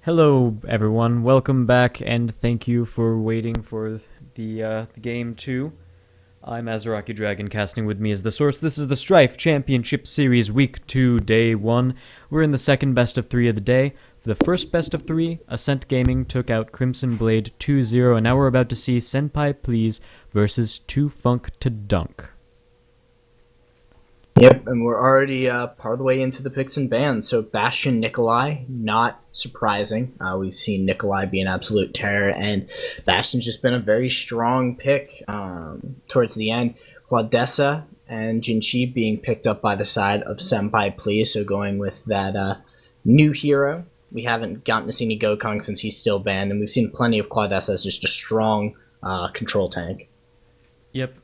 Hello, everyone. Welcome back, and thank you for waiting for the game 2. I'm Azaraki Dragon. Casting with me is the Source. This is the Strife Championship Series Week 2, Day 1. We're in the second best of 3 of the day. For the first best of 3, Ascent Gaming took out Crimson Blade 2-0, and now we're about to see Senpai Please versus 2Funk to Dunk. Yep, and we're already part of the way into the picks and bans. So Bastion Nikolai, not surprising. We've seen Nikolai be an absolute terror, and Bastion's just been a very strong pick towards the end. Claudessa and Jinshi being picked up by the side of Senpai Please, so going with that new hero. We haven't gotten to see any Gokong since he's still banned, and we've seen plenty of Claudessa as just a strong control tank. Yep.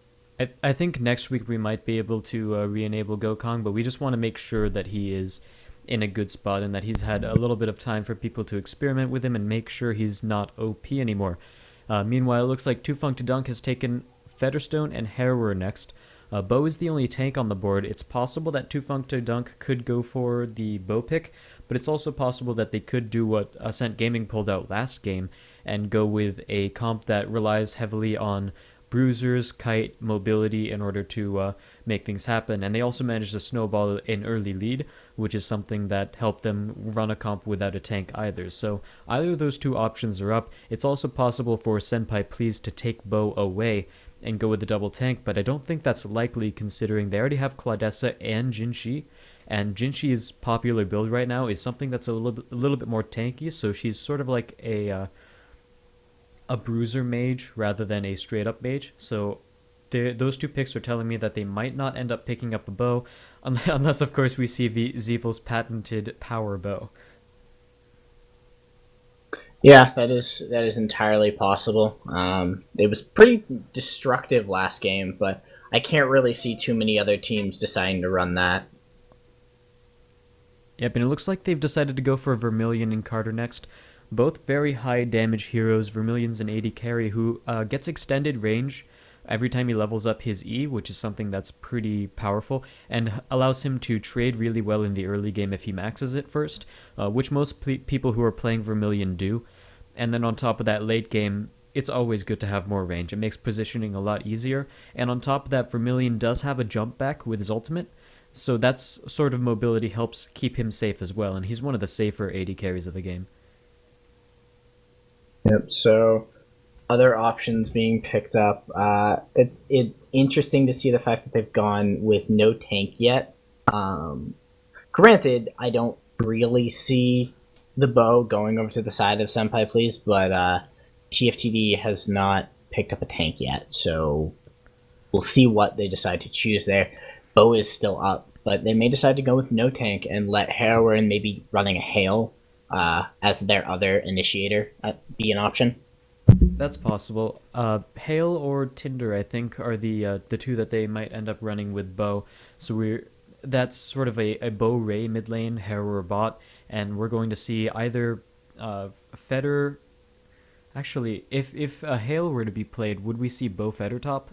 I think next week we might be able to re-enable Gokong, but we just want to make sure that he is in a good spot and that he's had a little bit of time for people to experiment with him and make sure he's not OP anymore. Meanwhile, it looks like 2Funk to Dunk has taken Featherstone and Harrower next. Bow is the only tank on the board. It's possible that 2Funk to Dunk could go for the Bow pick, but it's also possible that they could do what Ascent Gaming pulled out last game and go with a comp that relies heavily on bruisers, kite, mobility in order to make things happen. And they also managed to snowball an early lead, which is something that helped them run a comp without a tank either. So either of those two options are up. It's also possible for Senpai Please to take Bow away and go with the double tank, but I don't think that's likely considering they already have Claudessa and Jinshi. And Jinshi's popular build right now is something that's a little bit more tanky, so she's sort of like a bruiser mage rather than a straight up mage. So those two picks are telling me that they might not end up picking up a bow unless of course we see Zevil's patented power bow. Yeah, that is entirely possible. It was pretty destructive last game, but I can't really see too many other teams deciding to run that. Yep, and it looks like they've decided to go for Vermilion and Carter next. Both very high damage heroes. Vermilion's an 80 carry who gets extended range every time he levels up his E, which is something that's pretty powerful, and allows him to trade really well in the early game if he maxes it first, which most people who are playing Vermilion do. And then on top of that, late game, it's always good to have more range. It makes positioning a lot easier. And on top of that, Vermilion does have a jump back with his ultimate, so that's sort of mobility helps keep him safe as well, and he's one of the safer 80 carries of the game. Yep. So other options being picked up. It's interesting to see the fact that they've gone with no tank yet. Granted, I don't really see the bow going over to the side of Senpai Please, but TFTD has not picked up a tank yet, so we'll see what they decide to choose there. Bow is still up, but they may decide to go with no tank and let Harrower and maybe running a Hail as their other initiator be an option. That's possible. Hail or Tinder, I think, are the two that they might end up running with Bow. So that's sort of a Bow Ray mid lane, Harrower bot, and we're going to see either Feder. Actually, if a Hail were to be played, would we see Bow Feder top?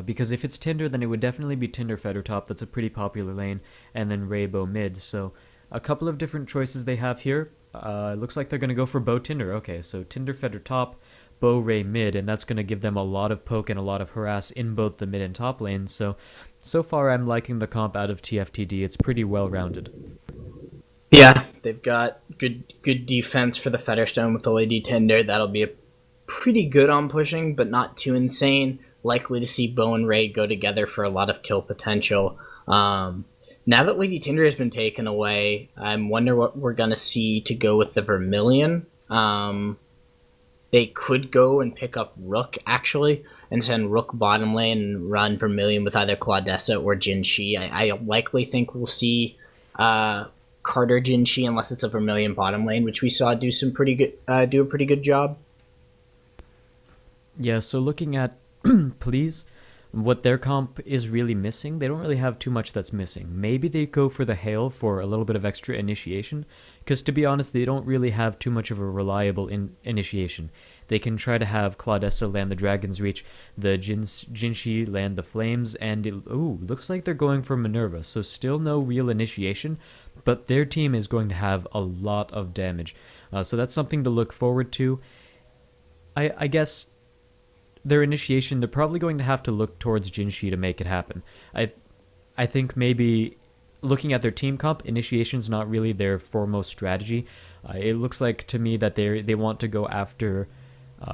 Because if it's Tinder, then it would definitely be Tinder Feder top. That's a pretty popular lane, and then Ray Bow mid. So a couple of different choices they have here. Looks like they're going to go for Bow Tinder. Okay, so Tinder Feder top, Bow Ray mid, and that's going to give them a lot of poke and a lot of harass in both the mid and top lanes. So far I'm liking the comp out of TFTD. It's pretty well rounded. Yeah, they've got good defense for the Featherstone with the Lady Tinder. That'll be a pretty good on pushing, but not too insane. Likely to see Bow and Ray go together for a lot of kill potential. Now that Lady Tinder has been taken away, I'm wondering what we're going to see to go with the Vermilion. They could go and pick up Rook, actually, and send Rook bottom lane and run Vermilion with either Claudessa or Jinshi. I likely think we'll see Carter Jinshi, unless it's a Vermilion bottom lane, which we saw do a pretty good job. Yeah, so looking at Please, What their comp is really missing, they don't really have too much that's missing. Maybe they go for the Hail for a little bit of extra initiation, because to be honest, they don't really have too much of a reliable initiation. They can try to have Claudessa land the Dragon's Reach, the Jinshi land the Flames, and looks like they're going for Minerva, so still no real initiation, but their team is going to have a lot of damage. So that's something to look forward to. I guess their initiation, they're probably going to have to look towards Jinshi to make it happen. I think maybe looking at their team comp, initiation's not really their foremost strategy. It looks like to me that they want to go after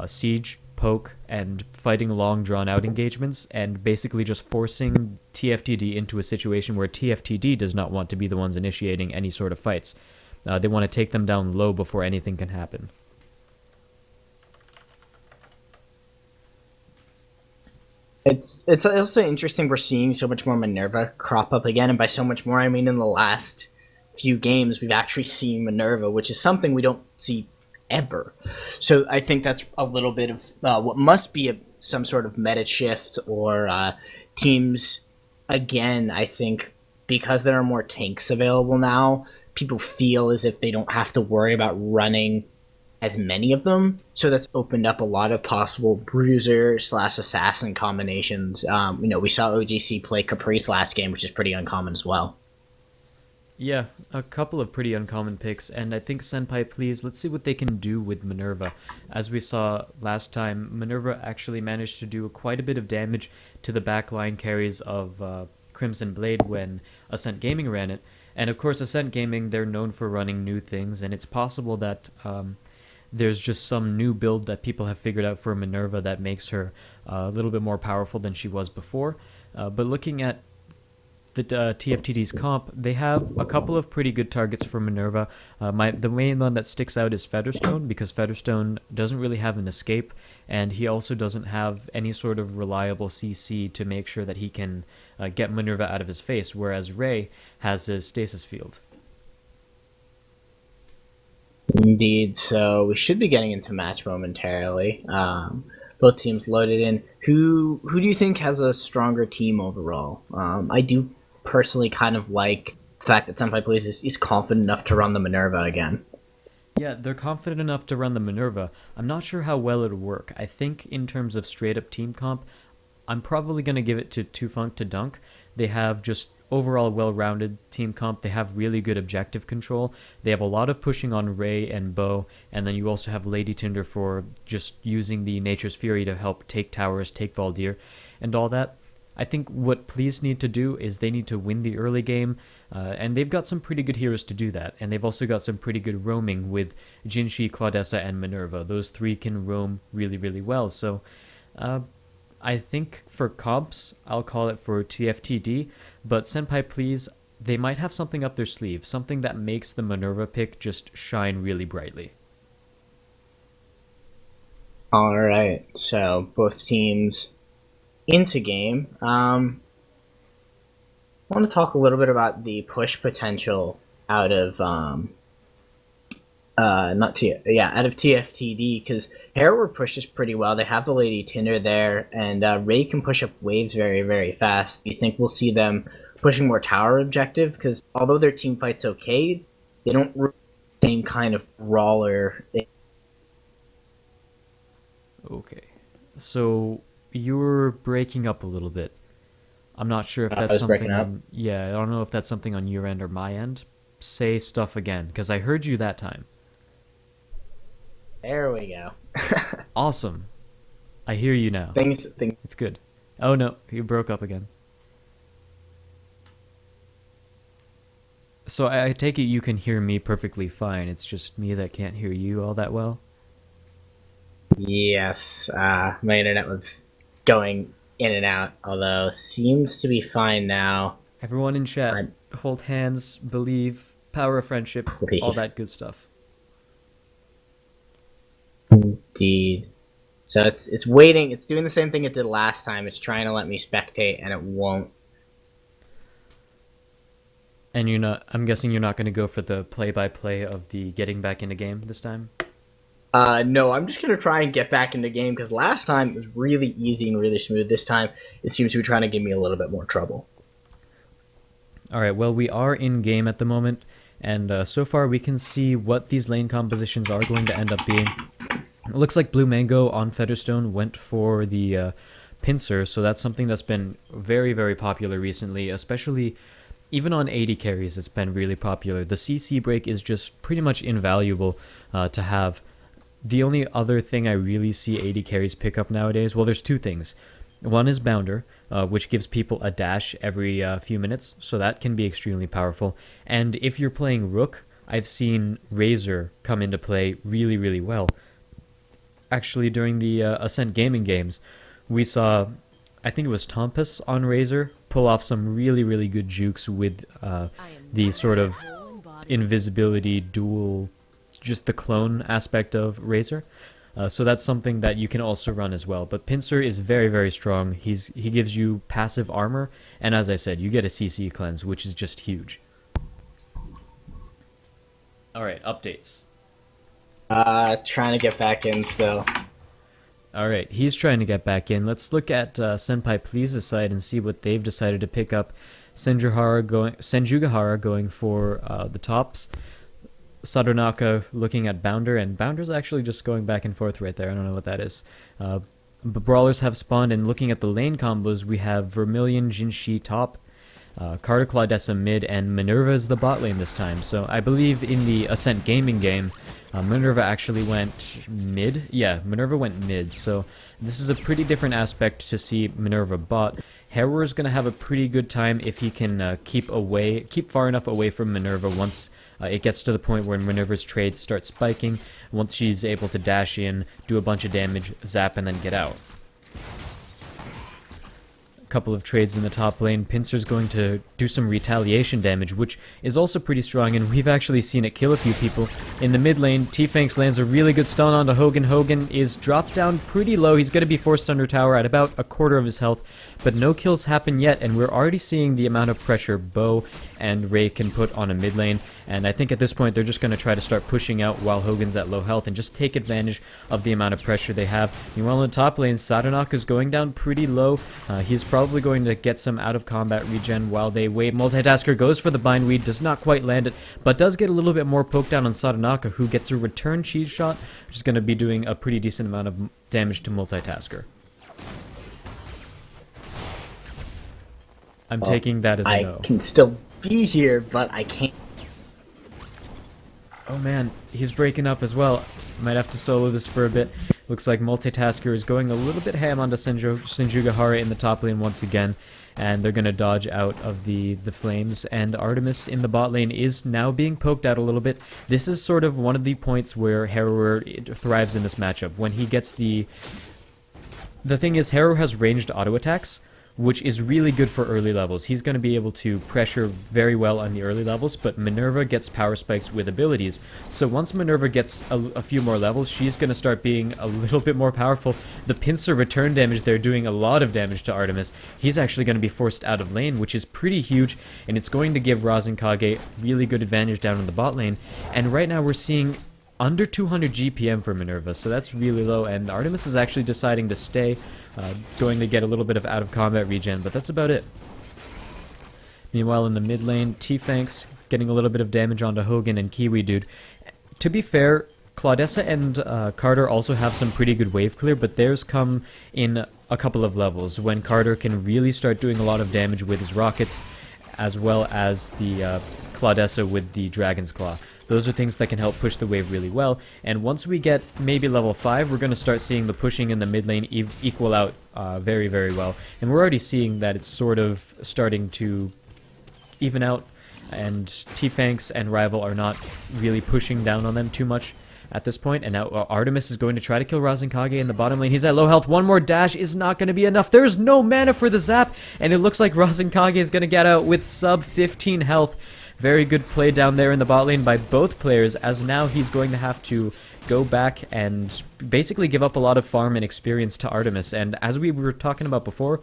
siege, poke, and fighting long drawn out engagements, and basically just forcing TFTD into a situation where TFTD does not want to be the ones initiating any sort of fights. They want to take them down low before anything can happen. It's also interesting we're seeing so much more Minerva crop up again, and by so much more I mean in the last few games we've actually seen Minerva, which is something we don't see ever. So I think that's a little bit of what must be some sort of meta shift, or teams again. I think because there are more tanks available now, people feel as if they don't have to worry about running as many of them, so that's opened up a lot of possible bruiser slash assassin combinations. We saw OGC play Caprice last game, which is pretty uncommon as well. Yeah, a couple of pretty uncommon picks, and I think Senpai Please, let's see what they can do with Minerva. As we saw last time, Minerva actually managed to do quite a bit of damage to the backline carries of Crimson Blade when Ascent Gaming ran it. And of course, Ascent Gaming, they're known for running new things, and it's possible that there's just some new build that people have figured out for Minerva that makes her a little bit more powerful than she was before. But looking at the TFTD's comp, they have a couple of pretty good targets for Minerva. The main one that sticks out is Featherstone, because Featherstone doesn't really have an escape, and he also doesn't have any sort of reliable CC to make sure that he can get Minerva out of his face, whereas Ray has his stasis field. Indeed. So we should be getting into match momentarily. Both teams loaded in. Who do you think has a stronger team overall? I do personally kind of like the fact that Senpai Please is confident enough to run the Minerva again. Yeah, they're confident enough to run the Minerva. I'm not sure how well it'll work. I think in terms of straight up team comp, I'm probably going to give it to Tufunk to Dunk. They have just overall well-rounded team comp. They have really good objective control. They have a lot of pushing on Ray and Bo, and then you also have Lady Tinder for just using the Nature's Fury to help take towers, take Baldir, and all that. I think what Please need to do is they need to win the early game, and they've got some pretty good heroes to do that, and they've also got some pretty good roaming with Jinshi, Claudessa, and Minerva. Those three can roam really, really well, so I think for comps, I'll call it for TFTD, but Senpai Please, they might have something up their sleeve, something that makes the Minerva pick just shine really brightly. All right, so both teams into game. I want to talk a little bit about the push potential out of out of TFTD, because Hereward pushes pretty well. They have the Lady Tinder there, and Ray can push up waves very, very fast. Do you think we'll see them pushing more tower objective? Because although their team fight's okay, they don't really have the same kind of brawler. Okay, so you're breaking up a little bit. I'm not sure if that's something on, yeah, I don't know if that's something on your end or my end. Say stuff again, because I heard you that time. There we go. Awesome. I hear you now. Things. It's good. Oh no, you broke up again. So I take it you can hear me perfectly fine. It's just me that can't hear you all that well. Yes, my internet was going in and out, although seems to be fine now. Everyone in chat, hold hands, believe, power of friendship, all that good stuff. Indeed. So it's waiting. It's doing the same thing it did last time. It's trying to let me spectate, and it won't. And you're not. I'm guessing you're not going to go for the play-by-play of the getting back in a game this time. No, I'm just gonna try and get back into the game because last time it was really easy and really smooth. This time it seems to be trying to give me a little bit more trouble. Alright, well, we are in game at the moment, and so far we can see what these lane compositions are going to end up being. It looks like Blue Mango on Featherstone went for the pincer, so that's something that's been very, very popular recently, especially even on 80 carries. It's been really popular. The CC break is just pretty much invaluable to have. The only other thing I really see 80 carries pick up nowadays, well, there's two things. One is Bounder, which gives people a dash every few minutes, so that can be extremely powerful. And if you're playing Rook, I've seen Razor come into play really, really well. Actually, during the Ascent Gaming games, we saw, I think it was Tompus on Razor, pull off some really, really good jukes with the sort of invisibility dual, just the clone aspect of Razor. So that's something that you can also run as well. But Pincer is very, very strong. He gives you passive armor, and as I said, you get a CC cleanse, which is just huge. Alright, updates. Trying to get back in still. Alright, he's trying to get back in. Let's look at Senpai Please's side and see what they've decided to pick up. Senjugahara going for the tops. Sadonaka looking at Bounder, and Bounder's actually just going back and forth right there. I don't know what that is. But Brawlers have spawned, and looking at the lane combos, we have Vermilion, Jinshi top, Carter Claudessa mid, and Minerva is the bot lane this time. So I believe in the Ascent Gaming game, Minerva actually went mid. Yeah, Minerva went mid, so this is a pretty different aspect to see Minerva bot. Harrower is going to have a pretty good time if he can keep far enough away from Minerva once it gets to the point where Minerva's trades start spiking. Once she's able to dash in, do a bunch of damage, zap, and then get out. Couple of trades in the top lane. Pincer's going to do some retaliation damage, which is also pretty strong, and we've actually seen it kill a few people. In the mid lane, T-Fanks lands a really good stun onto Hogan. Hogan is dropped down pretty low. He's going to be forced under tower at about a quarter of his health, but no kills happen yet, and we're already seeing the amount of pressure Bo and Ray can put on a mid lane, and I think at this point they're just going to try to start pushing out while Hogan's at low health and just take advantage of the amount of pressure they have. Meanwhile, in the top lane, Sadonaka is going down pretty low. He's probably going to get some out of combat regen while they wait. Multitasker goes for the bindweed, does not quite land it, but does get a little bit more poke down on Sadonaka, who gets a return cheese shot, which is going to be doing a pretty decent amount of damage to Multitasker. I'm taking that as a no. I can still be here, but I can't. Oh man, he's breaking up as well. Might have to solo this for a bit. Looks like Multitasker is going a little bit ham onto Senjugahara in the top lane once again, and they're going to dodge out of the flames, and Artemis in the bot lane is now being poked out a little bit. This is sort of one of the points where Harrower thrives in this matchup. When he gets the thing is, Harrower has ranged auto attacks, which is really good for early levels. He's going to be able to pressure very well on the early levels, but Minerva gets power spikes with abilities. So once Minerva gets a few more levels, she's going to start being a little bit more powerful. The pincer return damage there doing a lot of damage to Artemis. He's actually going to be forced out of lane, which is pretty huge, and it's going to give Razenkage really good advantage down in the bot lane. And right now we're seeing under 200 GPM for Minerva, so that's really low, and Artemis is actually deciding to stay, going to get a little bit of out-of-combat regen, but that's about it. Meanwhile, in the mid lane, T-Fanks getting a little bit of damage onto Hogan and Kiwi Dude. To be fair, Claudessa and Carter also have some pretty good wave clear, but theirs come in a couple of levels, when Carter can really start doing a lot of damage with his rockets, as well as the Claudessa with the Dragon's Claw. Those are things that can help push the wave really well, and once we get maybe level 5, we're going to start seeing the pushing in the mid lane equal out very, very well. And we're already seeing that it's sort of starting to even out, and T-Fanks and Rival are not really pushing down on them too much at this point. And now Artemis is going to try to kill Razenkage in the bottom lane. He's at low health. One more dash is not going to be enough. There's no mana for the zap, and it looks like Razenkage is going to get out with sub 15 health. Very good play down there in the bot lane by both players, as now he's going to have to go back and basically give up a lot of farm and experience to Artemis. And as we were talking about before,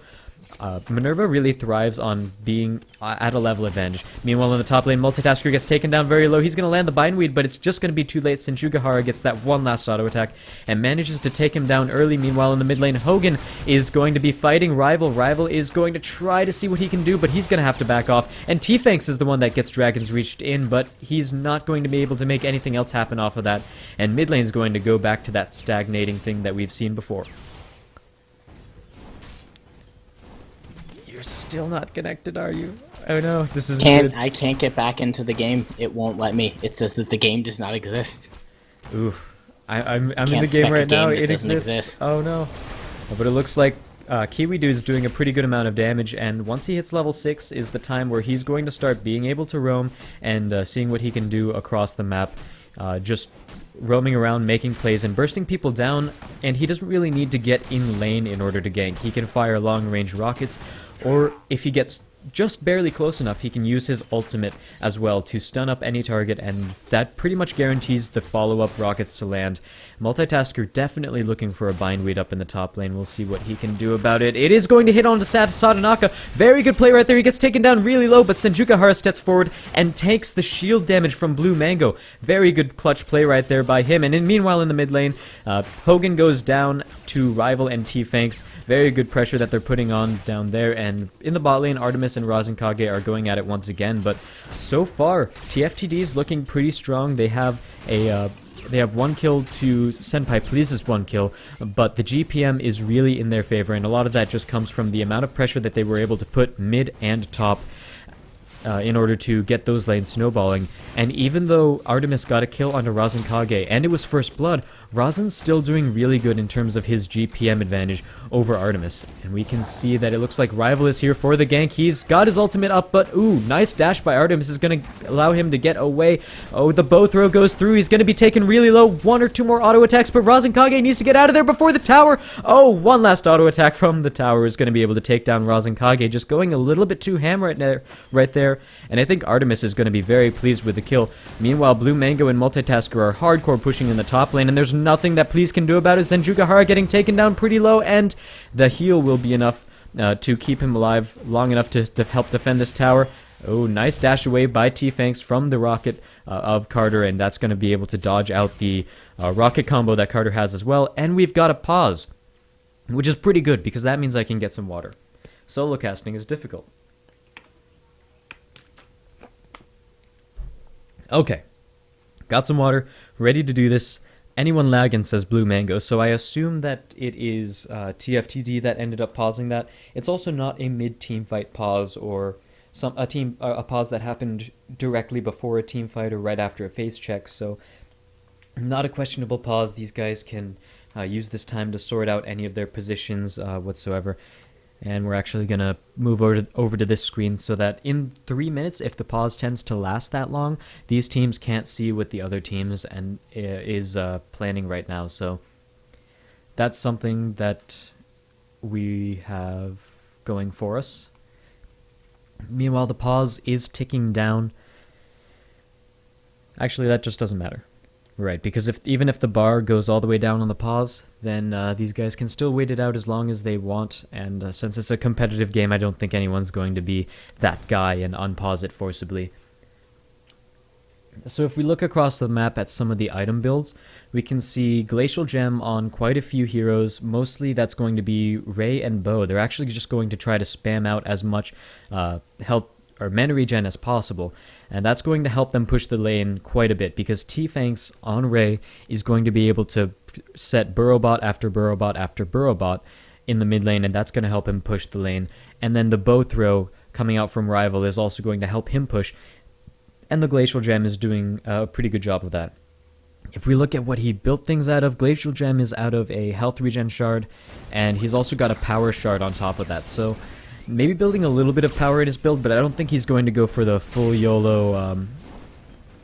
Minerva really thrives on being at a level advantage. Meanwhile, in the top lane, Multitasker gets taken down very low. He's going to land the Bindweed, but it's just going to be too late since Yugahara gets that one last auto attack and manages to take him down early. Meanwhile, in the mid lane, Hogan is going to be fighting Rival. Rival is going to try to see what he can do, but he's going to have to back off. And T-Fanks is the one that gets Dragon's Reached in, but he's not going to be able to make anything else happen off of that. And mid lane's going to go back to that stagnating thing that we've seen before. You're still not connected, are you? Oh no, this is good. I can't get back into the game. It won't let me. It says that the game does not exist. Oof. I'm in the game right now. It exists. Oh no. But it looks like Kiwi Dude is doing a pretty good amount of damage, and once he hits level 6 is the time where he's going to start being able to roam and seeing what he can do across the map. Just roaming around, making plays, and bursting people down, and he doesn't really need to get in lane in order to gank. He can fire long-range rockets, or if he gets just barely close enough, he can use his ultimate as well to stun up any target, and that pretty much guarantees the follow-up rockets to land. Multitasker definitely looking for a Bindweed up in the top lane. We'll see what he can do about it. It is going to hit onto Sadanaka. Very good play right there. He gets taken down really low, but Senjukahara steps forward and takes the shield damage from Blue Mango. Very good clutch play right there by him. And meanwhile in the mid lane, Hogan goes down to Rival and T-Fanks. Very good pressure that they're putting on down there. And in the bot lane, Artemis and Razenkage are going at it once again. But so far, TFTD is looking pretty strong. They have a... They have one kill to Senpai Please's one kill, but the GPM is really in their favor, and a lot of that just comes from the amount of pressure that they were able to put mid and top in order to get those lanes snowballing. And even though Artemis got a kill onto Razenkage, and it was first blood, Razen's still doing really good in terms of his GPM advantage over Artemis. And we can see that it looks like Rival is here for the gank. He's got his ultimate up, but ooh, nice dash by Artemis is going to allow him to get away. Oh, the bow throw goes through. He's going to be taken really low. One or two more auto attacks, but Razenkage needs to get out of there before the tower. Oh, one last auto attack from the tower is going to be able to take down Razenkage, just going a little bit too ham right there. And I think Artemis is going to be very pleased with the kill. Meanwhile, Blue Mango and Multitasker are hardcore pushing in the top lane, and there's nothing that Please can do about it. Senjukahara getting taken down pretty low, and the heal will be enough to keep him alive long enough to help defend this tower. Oh, nice dash away by T-Fanks from the rocket of Carter, and that's going to be able to dodge out the rocket combo that Carter has as well. And we've got a pause, which is pretty good because that means I can get some water. Solo casting is difficult. Okay, got some water, ready to do this. Anyone lagging, says Blue Mango, so I assume that it is TFTD that ended up pausing that. It's also not a mid-team fight pause or a pause that happened directly before a team fight or right after a face check, so not a questionable pause. These guys can use this time to sort out any of their positions whatsoever. And we're actually going to move over to this screen so that in 3 minutes, if the pause tends to last that long, these teams can't see what the other teams is planning right now. So that's something that we have going for us. Meanwhile, the pause is ticking down. Actually, that just doesn't matter. Right, because even if the bar goes all the way down on the pause, then these guys can still wait it out as long as they want, and since it's a competitive game, I don't think anyone's going to be that guy and unpause it forcibly. So if we look across the map at some of the item builds, we can see Glacial Gem on quite a few heroes. Mostly that's going to be Ray and Bo. They're actually just going to try to spam out as much health or mana regen as possible, and that's going to help them push the lane quite a bit because T-Fanks on Ray is going to be able to set Burrowbot after Burrowbot after Burrowbot in the mid lane, and that's going to help him push the lane. And then the bow throw coming out from Rival is also going to help him push, and the Glacial Gem is doing a pretty good job of that. If we look at what he built things out of, Glacial Gem is out of a health regen shard, and he's also got a power shard on top of that, so maybe building a little bit of power in his build, but I don't think he's going to go for the full YOLO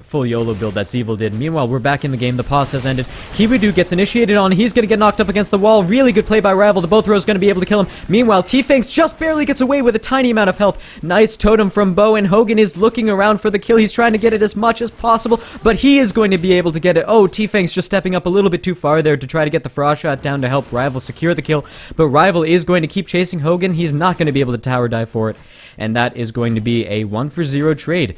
full YOLO build that Evil did. Meanwhile, we're back in the game. The pause has ended. Kiwidu gets initiated on. He's going to get knocked up against the wall. Really good play by Rival. The both rows going to be able to kill him. Meanwhile, T-Fangs just barely gets away with a tiny amount of health. Nice totem from Bo, and Hogan is looking around for the kill. He's trying to get it as much as possible, but he is going to be able to get it. Oh, T-Fangs just stepping up a little bit too far there to try to get the Frost shot down to help Rival secure the kill, but Rival is going to keep chasing Hogan. He's not going to be able to tower dive for it, and that is going to be a 1-for-0 trade.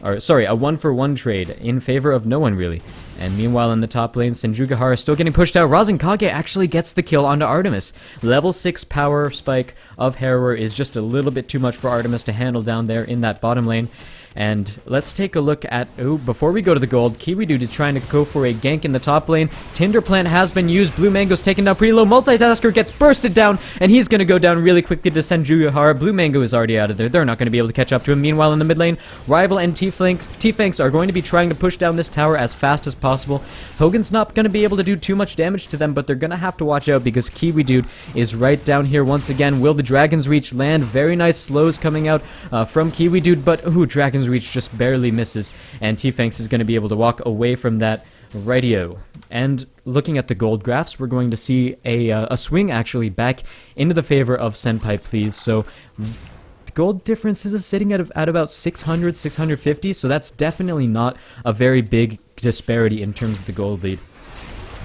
Or, sorry, a 1-for-1 trade in favor of no one, really. And meanwhile, in the top lane, Senjugahara is still getting pushed out. Rasenkage actually gets the kill onto Artemis. Level 6 power spike of Harrower is just a little bit too much for Artemis to handle down there in that bottom lane. And let's take a look at... Oh, before we go to the gold, Kiwidude is trying to go for a gank in the top lane. Tinder Plant has been used. Blue Mango's taken down pretty low. Multitasker gets bursted down, and he's going to go down really quickly to Senjugahara. Blue Mango is already out of there. They're not going to be able to catch up to him. Meanwhile, in the mid lane, Rival and T-Fangs are going to be trying to push down this tower as fast as possible. Hogan's not going to be able to do too much damage to them, but they're going to have to watch out because Kiwidude is right down here once again. Will the Dragon's Reach land? Very nice slows coming out from Kiwidude, but ooh, Dragon's Reach just barely misses, and T-Fangs is going to be able to walk away from that radio. And looking at the gold graphs, we're going to see a swing actually back into the favor of Senpai Please. So the gold difference is sitting at about 600, 650, so that's definitely not a very big disparity in terms of the gold lead.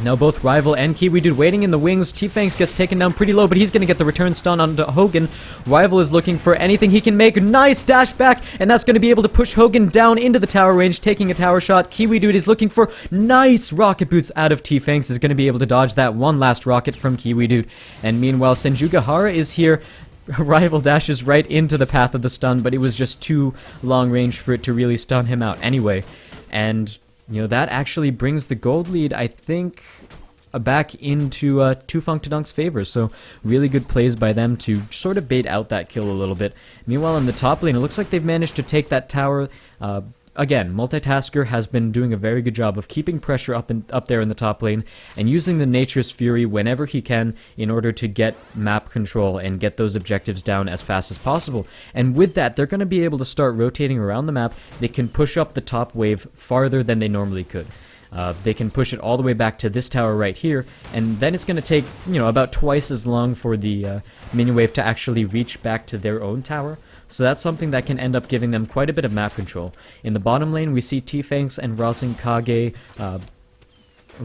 Now both Rival and Kiwidude waiting in the wings. T-Fangs gets taken down pretty low, but he's going to get the return stun onto Hogan. Rival is looking for anything he can make. Nice dash back, and that's going to be able to push Hogan down into the tower range, taking a tower shot. Kiwidude is looking for nice rocket boots out of T-Fangs. Is going to be able to dodge that one last rocket from Kiwidude. And meanwhile, Senjugahara is here. Rival dashes right into the path of the stun, but it was just too long range for it to really stun him out anyway. And you know, that actually brings the gold lead, I think, back into Two Funk Tadunk's favor. So really good plays by them to sort of bait out that kill a little bit. Meanwhile, in the top lane, it looks like they've managed to take that tower. Again, Multitasker has been doing a very good job of keeping pressure up there in the top lane and using the Nature's Fury whenever he can in order to get map control and get those objectives down as fast as possible. And with that, they're going to be able to start rotating around the map. They can push up the top wave farther than they normally could. They can push it all the way back to this tower right here, and then it's going to take, you know, about twice as long for the minion wave to actually reach back to their own tower. So that's something that can end up giving them quite a bit of map control. In the bottom lane, we see T-Fangs and Rasenkage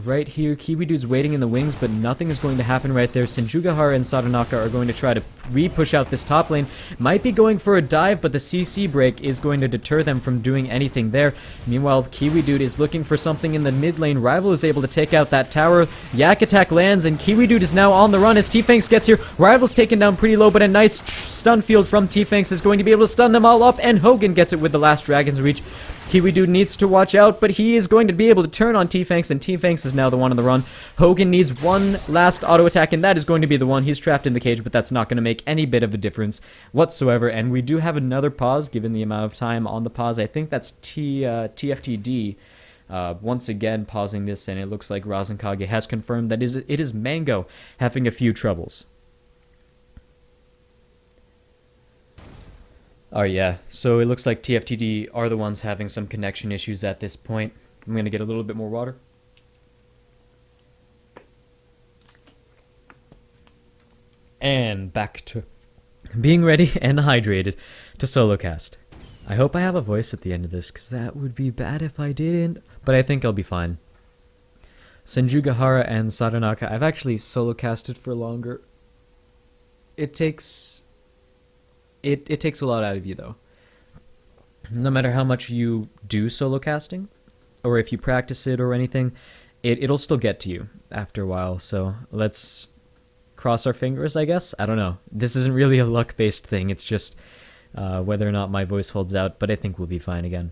right here. Kiwidude's waiting in the wings, but nothing is going to happen right there. Senjugahara and Sadanaka are going to try to re-push out this top lane. Might be going for a dive, but the CC break is going to deter them from doing anything there. Meanwhile, Kiwidude is looking for something in the mid lane. Rival is able to take out that tower. Yak attack lands, and Kiwidude is now on the run as T-Fangs gets here. Rival's taken down pretty low, but a nice stun field from T-Fangs is going to be able to stun them all up, and Hogan gets it with the last Dragon's Reach. Kiwidude needs to watch out, but he is going to be able to turn on T-Fangs, and T-Fangs is now the one on the run. Hogan needs one last auto attack, and that is going to be the one. He's trapped in the cage, but that's not going to make any bit of a difference whatsoever. And we do have another pause, given the amount of time on the pause. I think that's TFTD. Once again pausing this, and it looks like Rasenkage has confirmed that it is Mango having a few troubles. Oh yeah, so it looks like TFTD are the ones having some connection issues at this point. I'm going to get a little bit more water. And back to being ready and hydrated to solo cast. I hope I have a voice at the end of this, because that would be bad if I didn't, but I think I'll be fine. Senjugahara and Sadanaka, I've actually solo casted for longer. It takes a lot out of you, though. No matter how much you do solo casting, or if you practice it or anything, it'll still get to you after a while, so let's cross our fingers, I guess? I don't know. This isn't really a luck-based thing, it's just whether or not my voice holds out, but I think we'll be fine again.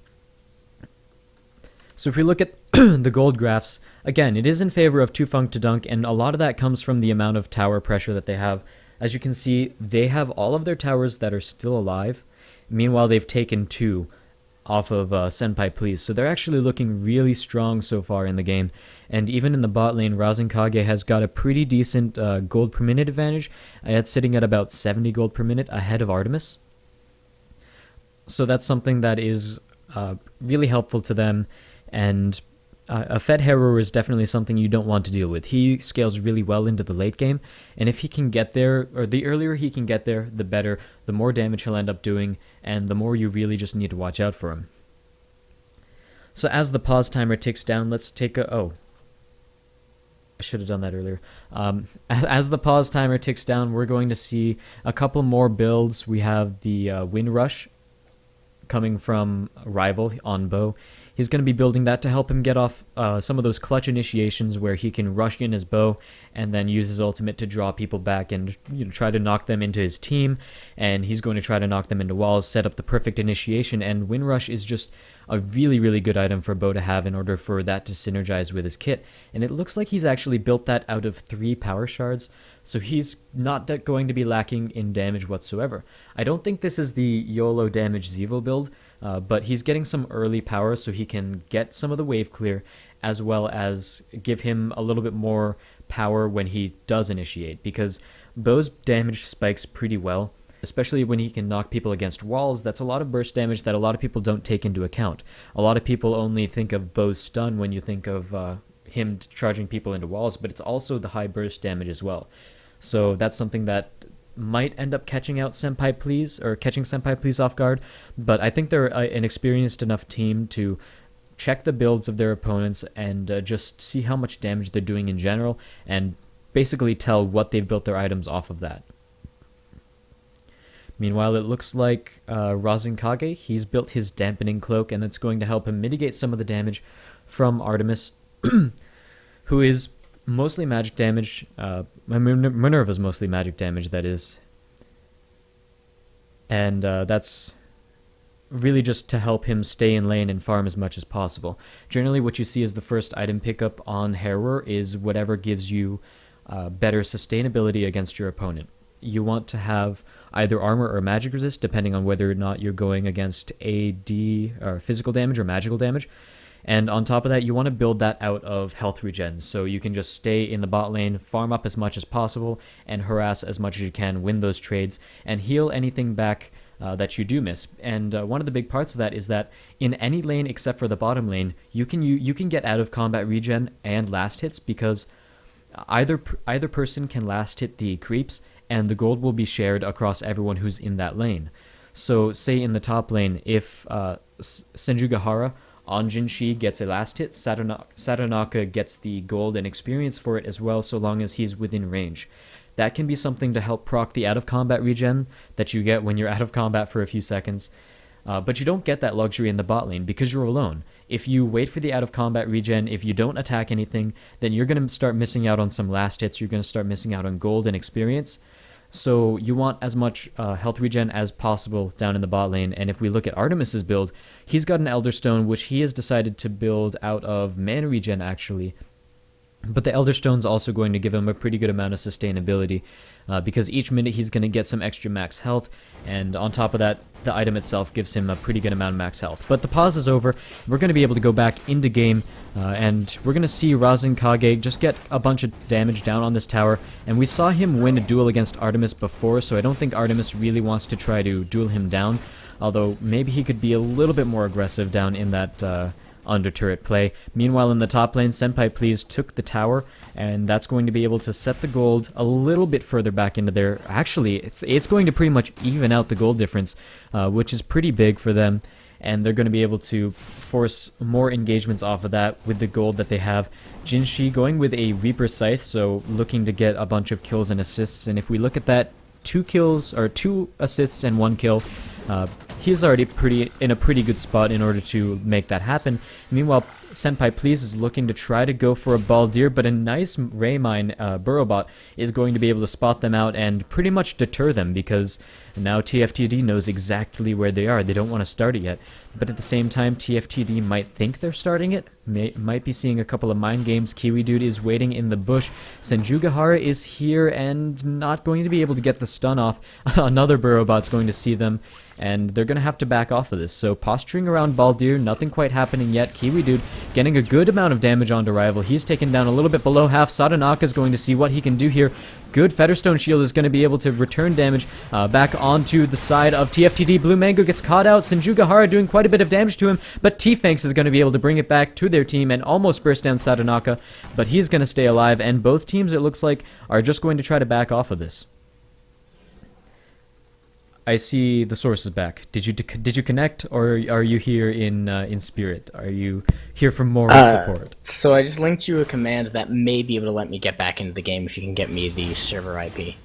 So if we look at the gold graphs, again, it is in favor of Two Funk Tadunk, and a lot of that comes from the amount of tower pressure that they have. As you can see, they have all of their towers that are still alive. Meanwhile, they've taken 2 off of Senpai Please. So they're actually looking really strong so far in the game. And even in the bot lane, Rasenkage has got a pretty decent gold per minute advantage. It's sitting at about 70 gold per minute ahead of Artemis. So that's something that is really helpful to them. And a fed harrower is definitely something you don't want to deal with. He scales really well into the late game, and if he can get there, or the earlier he can get there, the better, the more damage he'll end up doing, and the more you really just need to watch out for him. So as the pause timer ticks down, let's take a... Oh, I should have done that earlier. As the pause timer ticks down, we're going to see a couple more builds. We have the Wind Rush coming from Rival on bow. He's going to be building that to help him get off some of those clutch initiations where he can rush in his bow and then use his ultimate to draw people back and try to knock them into his team. And he's going to try to knock them into walls, set up the perfect initiation. And Wind Rush is just a really, really good item for bow to have in order for that to synergize with his kit. And it looks like he's actually built that out of 3 power shards, so he's not going to be lacking in damage whatsoever. I don't think this is the YOLO damage Zevo build, but he's getting some early power so he can get some of the wave clear, as well as give him a little bit more power when he does initiate, because bow's damage spikes pretty well, especially when he can knock people against walls. That's a lot of burst damage that a lot of people don't take into account. A lot of people only think of bow's stun when you think of him charging people into walls, but it's also the high burst damage as well. So that's something that might end up catching Senpai Please off guard, but I think they're an experienced enough team to check the builds of their opponents and just see how much damage they're doing in general, and basically tell what they've built their items off of that. Meanwhile, it looks like Razenkage, he's built his dampening cloak, and that's going to help him mitigate some of the damage from Artemis, who is mostly magic damage. Minerva's mostly magic damage, that is. And that's really just to help him stay in lane and farm as much as possible. Generally, what you see as the first item pickup on Harrower is whatever gives you better sustainability against your opponent. You want to have either armor or magic resist, depending on whether or not you're going against AD, or physical damage or magical damage. And on top of that, you want to build that out of health regen, so you can just stay in the bot lane, farm up as much as possible, and harass as much as you can, win those trades, and heal anything back that you do miss. And one of the big parts of that is that in any lane except for the bottom lane, you can get out of combat regen and last hits, because either person can last hit the creeps, and the gold will be shared across everyone who's in that lane. So say in the top lane, if Senjugahara on Jinshi gets a last hit, Satonaka gets the gold and experience for it as well, so long as he's within range. That can be something to help proc the out of combat regen that you get when you're out of combat for a few seconds. But you don't get that luxury in the bot lane because you're alone. If you wait for the out of combat regen, if you don't attack anything, then you're going to start missing out on some last hits, you're going to start missing out on gold and experience. So you want as much health regen as possible down in the bot lane. And if we look at Artemis's build, he's got an Elder Stone, which he has decided to build out of mana regen actually. But the Elder Stone's also going to give him a pretty good amount of sustainability, because each minute he's going to get some extra max health, and on top of that, the item itself gives him a pretty good amount of max health. But the pause is over. We're going to be able to go back into game, and we're going to see Razenkage just get a bunch of damage down on this tower. And we saw him win a duel against Artemis before, so I don't think Artemis really wants to try to duel him down, although maybe he could be a little bit more aggressive down in that under turret play. Meanwhile, in the top lane, Senpai Please took the tower, and that's going to be able to set the gold a little bit further back into there. Actually, it's going to pretty much even out the gold difference, which is pretty big for them, and they're going to be able to force more engagements off of that with the gold that they have. Jinshi going with a Reaper Scythe, so looking to get a bunch of kills and assists, and if we look at that, 2 assists and 1 kill, he's already in a pretty good spot in order to make that happen. Meanwhile, Senpai Please is looking to try to go for a Baldir, but a nice Raymine Burrowbot is going to be able to spot them out and pretty much deter them, because now TFTD knows exactly where they are. They don't want to start it yet. But at the same time, TFTD might think they're starting it, might be seeing a couple of mind games. Kiwi Dude is waiting in the bush. Senjugahara is here and not going to be able to get the stun off. Another Burrowbot's going to see them, and they're going to have to back off of this. So posturing around Baldir, nothing quite happening yet. Kiwi Dude getting a good amount of damage onto Rival. He's taken down a little bit below half. Sadanaka is going to see what he can do here. Good Featherstone shield is going to be able to return damage back onto the side of TFTD. Blue Mango gets caught out. Senjugahara doing quite a bit of damage to him, but T-Fanks is going to be able to bring it back to their team and almost burst down Sadanaka, but he's going to stay alive, and both teams, it looks like, are just going to try to back off of this. I see the source is back. Did you connect, or are you here in spirit? Are you here for moral support? So I just linked you a command that may be able to let me get back into the game if you can get me the server IP.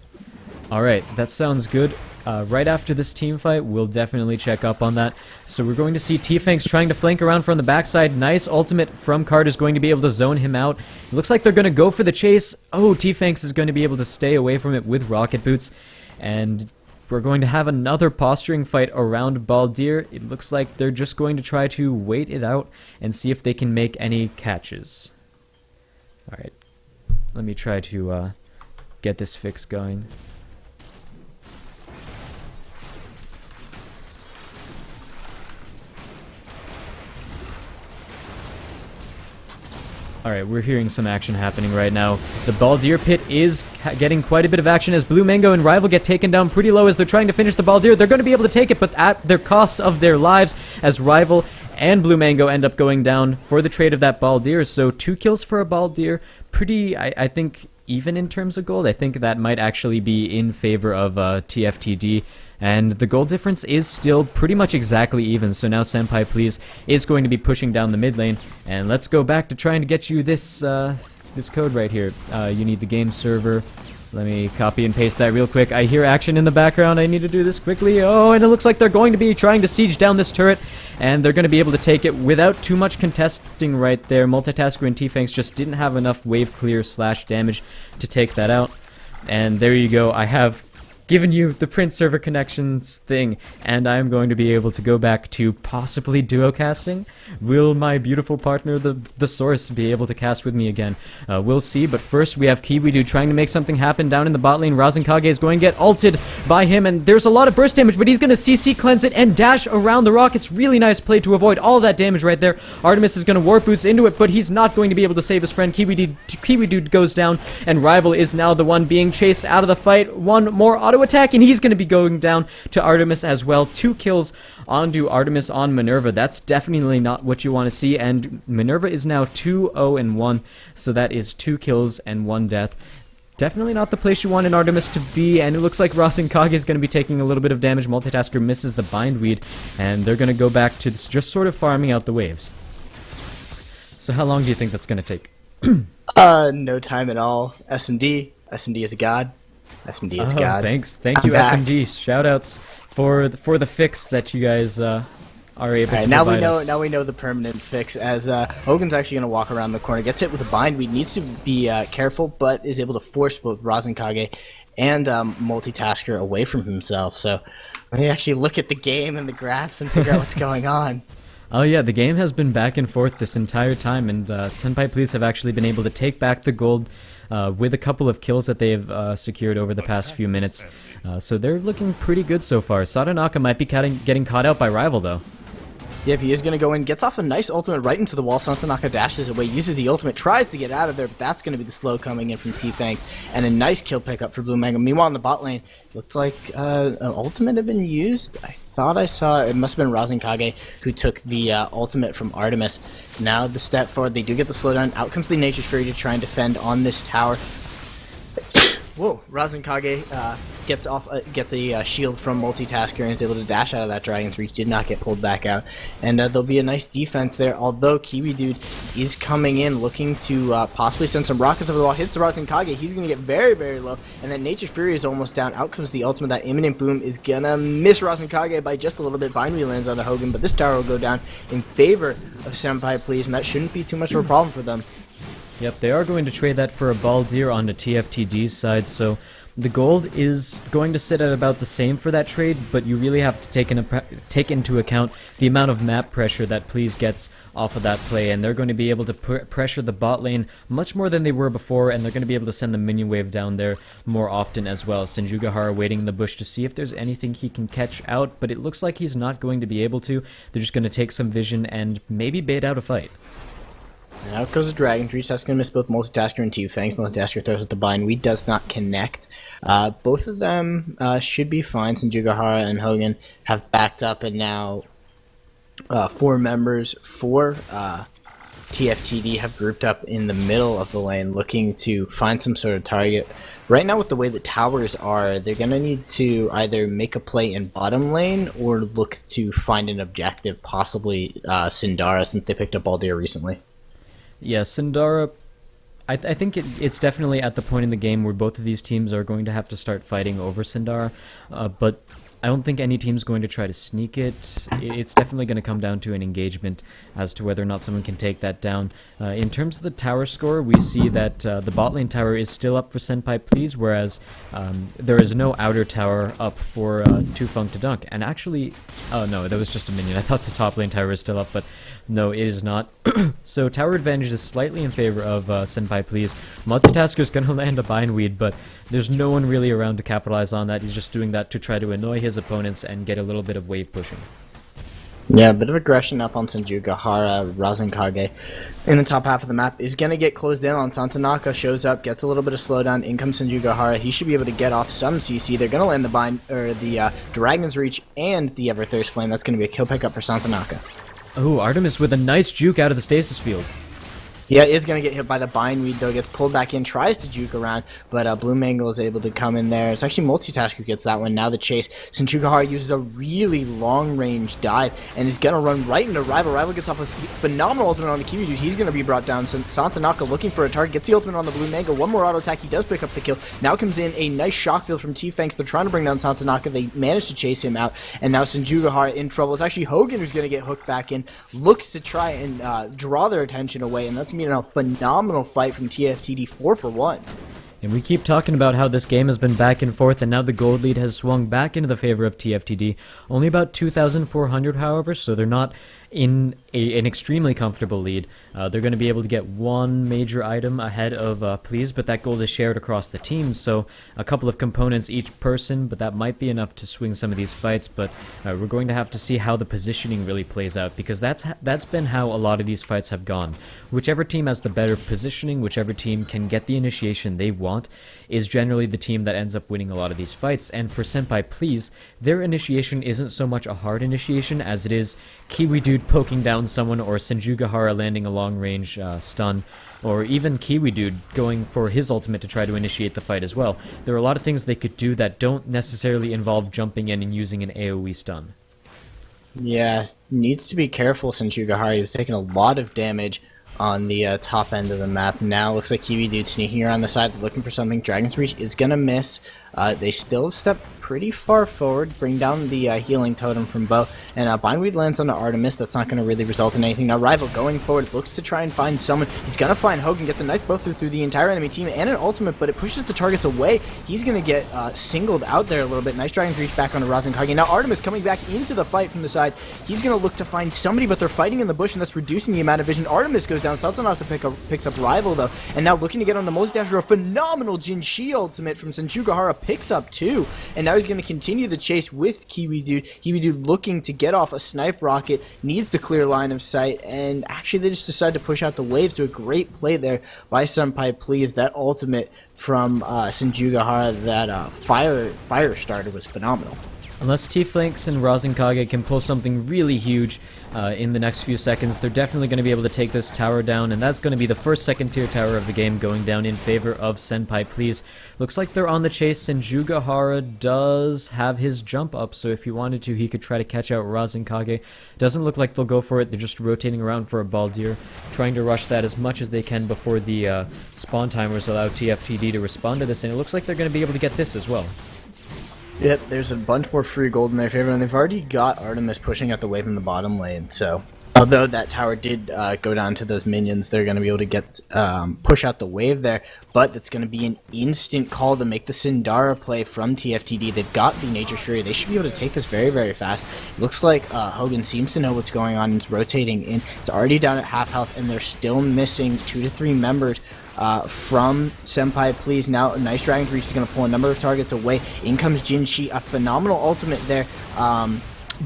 All right, that sounds good. Right after this team fight, we'll definitely check up on that. So we're going to see T-Fanks trying to flank around from the backside. Nice ultimate from Card is going to be able to zone him out. It looks like they're going to go for the chase. Oh, T-Fanks is going to be able to stay away from it with rocket boots, and we're going to have another posturing fight around Baldir. It looks like they're just going to try to wait it out and see if they can make any catches. Alright, let me try to get this fix going. Alright, we're hearing some action happening right now. The Baldir pit is getting quite a bit of action as Blue Mango and Rival get taken down pretty low as they're trying to finish the Baldir. They're going to be able to take it, but at their cost of their lives, as Rival and Blue Mango end up going down for the trade of that Baldir. So 2 kills for a Baldir. Pretty, I think, even in terms of gold. I think that might actually be in favor of TFTD. And the gold difference is still pretty much exactly even, so now Senpai Please is going to be pushing down the mid lane. And let's go back to trying to get you this this code right here. You need the game server. Let me copy and paste that real quick. I hear action in the background. I need to do this quickly. Oh, and it looks like they're going to be trying to siege down this turret, and they're going to be able to take it without too much contesting right there. Multitasker and T-Fanks just didn't have enough wave clear / damage to take that out. And there you go. I have given you the print server connections thing, and I'm going to be able to go back to possibly duo casting. Will my beautiful partner, the Source, be able to cast with me again? We'll see, but first we have Kiwidu trying to make something happen down in the bot lane. Rasenkage is going to get ulted by him, and there's a lot of burst damage, but he's going to CC cleanse it and dash around the rockets. Really nice play to avoid all that damage right there. Artemis is going to warp boots into it, but he's not going to be able to save his friend. Kiwidu goes down, and Rival is now the one being chased out of the fight. One more auto attack, and he's going to be going down to Artemis as well. 2 kills onto Artemis on Minerva. That's definitely not what you want to see, and Minerva is now 2-0-1, so that is 2 kills and 1 death. Definitely not the place you want an Artemis to be, and it looks like Rasenkage is going to be taking a little bit of damage. Multitasker misses the bindweed, and they're going to go back to just sort of farming out the waves. So how long do you think that's going to take? No time at all. SMD is a god. SMD is god. Thanks, thank you, SMD. Shoutouts for the fix that you guys are able to provide us. Now we know the permanent fix, as Hogan's actually going to walk around the corner, gets hit with a bindweed, needs to be careful, but is able to force both Rasenkage and Multitasker away from himself. So when you actually look at the game and the graphs and figure out what's going on. Oh yeah, the game has been back and forth this entire time, and Senpai Please have actually been able to take back the gold with a couple of kills that they've secured over the past few minutes. So they're looking pretty good so far. Sadanaka might be getting caught out by Rival, though. Yep, he is going to go in, gets off a nice ultimate right into the wall. Sadanaka dashes away, uses the ultimate, tries to get out of there, but that's going to be the slow coming in from T-Fanks, and a nice kill pickup for Blue Mango. Meanwhile, in the bot lane, looks like an ultimate had been used. I thought I saw, it must have been Rasenkage who took the ultimate from Artemis. Now the step forward, they do get the slowdown. Out comes the Nature's Fury to try and defend on this tower. Whoa, Rasenkage gets a shield from Multitasker and is able to dash out of that Dragon's Reach, did not get pulled back out. And there'll be a nice defense there, although Kiwidu is coming in looking to possibly send some rockets over the wall, hits the Rasenkage, he's going to get very, very low, and then Nature's Fury is almost down. Out comes the ultimate, that imminent boom is going to miss Rasenkage by just a little bit. Bindweed lands on the Hogan, but this tower will go down in favor of Senpai Please, and that shouldn't be too much of a problem for them. Yep, they are going to trade that for a Baldir on the TFTD's side, so the gold is going to sit at about the same for that trade, but you really have to take into account the amount of map pressure that Please gets off of that play, and they're going to be able to pressure the bot lane much more than they were before, and they're going to be able to send the minion wave down there more often as well. Senjugahara waiting in the bush to see if there's anything he can catch out, but it looks like he's not going to be able to. They're just going to take some vision and maybe bait out a fight. And out goes the Dragon's Reach. That's going to miss both Multitasker and T-Fangs. Multitasker throws with the Bindweed, does not connect. Both of them should be fine since Jugahara and Hogan have backed up, and now 4 members for TFTD have grouped up in the middle of the lane looking to find some sort of target. Right now, with the way the towers are, they're going to need to either make a play in bottom lane or look to find an objective, possibly Sindara, since they picked up Baldir recently. Yeah, Sindara, I think it's definitely at the point in the game where both of these teams are going to have to start fighting over Sindara, but I don't think any team's going to try to sneak it. It's definitely going to come down to an engagement as to whether or not someone can take that down. In terms of the tower score, we see that the bot lane tower is still up for Senpai Please, whereas there is no outer tower up for Tufunk to dunk. And actually, oh no, that was just a minion. I thought the top lane tower is still up, but no, it is not. So tower advantage is slightly in favor of Senpai Please. Multitasker's going to land a Bindweed, but there's no one really around to capitalize on that. He's just doing that to try to annoy his opponents and get a little bit of wave pushing. Yeah, a bit of aggression up on Senjugahara. Razenkage in the top half of the map is going to get closed in on. Santanaka shows up, gets a little bit of slowdown. In comes Senjugahara. He should be able to get off some CC. They're going to land the Dragon's Reach and the Everthirst Flame. That's going to be a kill pickup for Santanaka. Oh, Artemis with a nice juke out of the stasis field. Yeah, is going to get hit by the Bindweed, though. Gets pulled back in, tries to juke around, but Blue Mangle is able to come in there. It's actually Multitask who gets that one. Now the chase. Senjugahara uses a really long-range dive and is going to run right into Rival. Rival gets off a phenomenal ultimate on the Kiwi Dude. He's going to be brought down. Santanaka looking for a target. Gets the ultimate on the Blue Mangle. One more auto attack. He does pick up the kill. Now comes in a nice shock field from T-Fangs. They're trying to bring down Santanaka. They manage to chase him out, and now Senjugahara in trouble. It's actually Hogan who's going to get hooked back in. Looks to try and draw their attention away, and that's going to be a phenomenal fight from TFTD 4-for-1. And we keep talking about how this game has been back and forth, and now the gold lead has swung back into the favor of TFTD. Only about 2,400, however, so they're not in an extremely comfortable lead. They're going to be able to get one major item ahead of Please, but that gold is shared across the team, so a couple of components each person, but that might be enough to swing some of these fights. But we're going to have to see how the positioning really plays out, because that's been how a lot of these fights have gone. Whichever team has the better positioning, whichever team can get the initiation they want, is generally the team that ends up winning a lot of these fights. And for Senpai Please, their initiation isn't so much a hard initiation as it is Kiwi Dude poking down someone, or Senjugahara landing a long-range stun, or even Kiwi Dude going for his ultimate to try to initiate the fight as well. There are a lot of things they could do that don't necessarily involve jumping in and using an AoE stun. Yeah, needs to be careful. Senjugahara, he was taking a lot of damage on the top end of the map. Now looks like Kiwi Dude sneaking around the side looking for something. Dragon's Reach is going to miss. They still step pretty far forward, bring down the healing totem from Bo, and Bindweed lands onto Artemis. That's not going to really result in anything. Now Rival going forward, looks to try and find someone. He's going to find Hogan, gets a knife both through the entire enemy team and an ultimate, but it pushes the targets away. He's going to get singled out there a little bit. Nice Dragon's Reach back onto Razenkage. Now Artemis coming back into the fight from the side. He's going to look to find somebody, but they're fighting in the bush, and that's reducing the amount of vision. Artemis goes down. Santanaka picks up Rival, though, and now looking to get on the Multitasker. A phenomenal Jinshi ultimate from Senjugahara picks up two, and now he's going to continue the chase with Kiwi Dude. Kiwi Dude looking to get off a snipe rocket, needs the clear line of sight, and actually they just decide to push out the waves. Do a great play there by Senpai Please. That ultimate from Senjugahara, that fire starter, was phenomenal. Unless T-Flanks and Razenkage can pull something really huge in the next few seconds, they're definitely going to be able to take this tower down, and that's going to be the first second-tier tower of the game going down in favor of Senpai Please. Looks like they're on the chase. Senjugahara does have his jump up, so if he wanted to, he could try to catch out Razenkage. Doesn't look like they'll go for it. They're just rotating around for a Baldir, trying to rush that as much as they can before the spawn timers allow TFTD to respond to this, and it looks like they're going to be able to get this as well. Yep, there's a bunch more free gold in their favor, and they've already got Artemis pushing out the wave in the bottom lane, so although that tower did go down to those minions, they're going to be able to get push out the wave there, but it's going to be an instant call to make the Sindara play from TFTD. They've got the Nature's Fury. They should be able to take this very, very fast. It looks like Hogan seems to know what's going on and is rotating in. It's already down at half health, and they're still missing 2 to 3 members from Senpai Please. Now nice Dragon's Reach is going to pull a number of targets away. In comes Jinshi, a phenomenal ultimate there.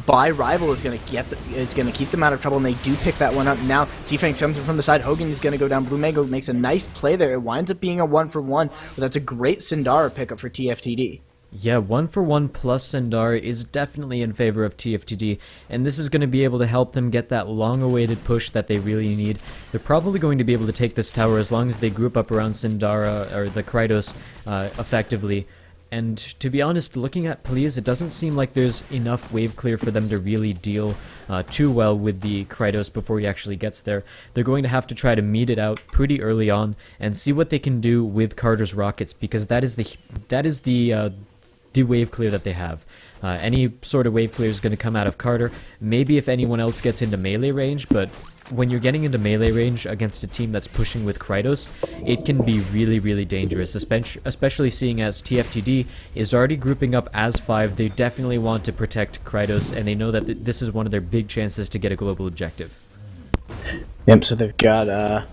by Rival is going to keep them out of trouble, and they do pick that one up. Now T-Fangs comes in from the side. Hogan is going to go down. Blue Mango makes a nice play there. It winds up being a 1-for-1, but that's a great Sindara pickup for TFTD. Yeah, 1-for-1 plus Sindar is definitely in favor of TFTD, and this is going to be able to help them get that long-awaited push that they really need. They're probably going to be able to take this tower as long as they group up around Sindara, or the Krytos, effectively. And to be honest, looking at Please, it doesn't seem like there's enough wave clear for them to really deal too well with the Krytos before he actually gets there. They're going to have to try to meet it out pretty early on and see what they can do with Carter's rockets, because that is the wave clear that they have. Any sort of wave clear is going to come out of Carter. Maybe if anyone else gets into melee range, but when you're getting into melee range against a team that's pushing with Krytos, it can be really, really dangerous, especially seeing as TFTD is already grouping up as 5. They definitely want to protect Krytos, and they know that this is one of their big chances to get a global objective. Yep, so they've got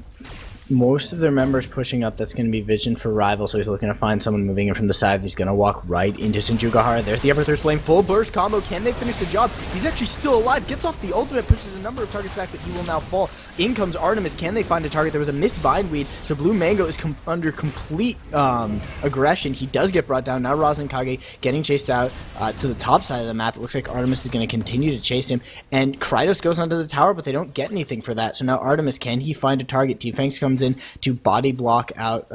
most of their members pushing up. That's going to be Vision for Rival, so he's looking to find someone moving in from the side. He's going to walk right into Senjugahara. There's the Everthirst Flame, full burst combo. Can they finish the job? He's actually still alive, gets off the ultimate, pushes a number of targets back, but he will now fall. In comes Artemis. Can they find a target? There was a missed Bindweed, so Blue Mango is under complete aggression. He does get brought down. Now Rosin Kage getting chased out to the top side of the map. It looks like Artemis is going to continue to chase him, and Krytos goes onto the tower, but they don't get anything for that. So now Artemis, can he find a target? T-Fangs comes in to body block out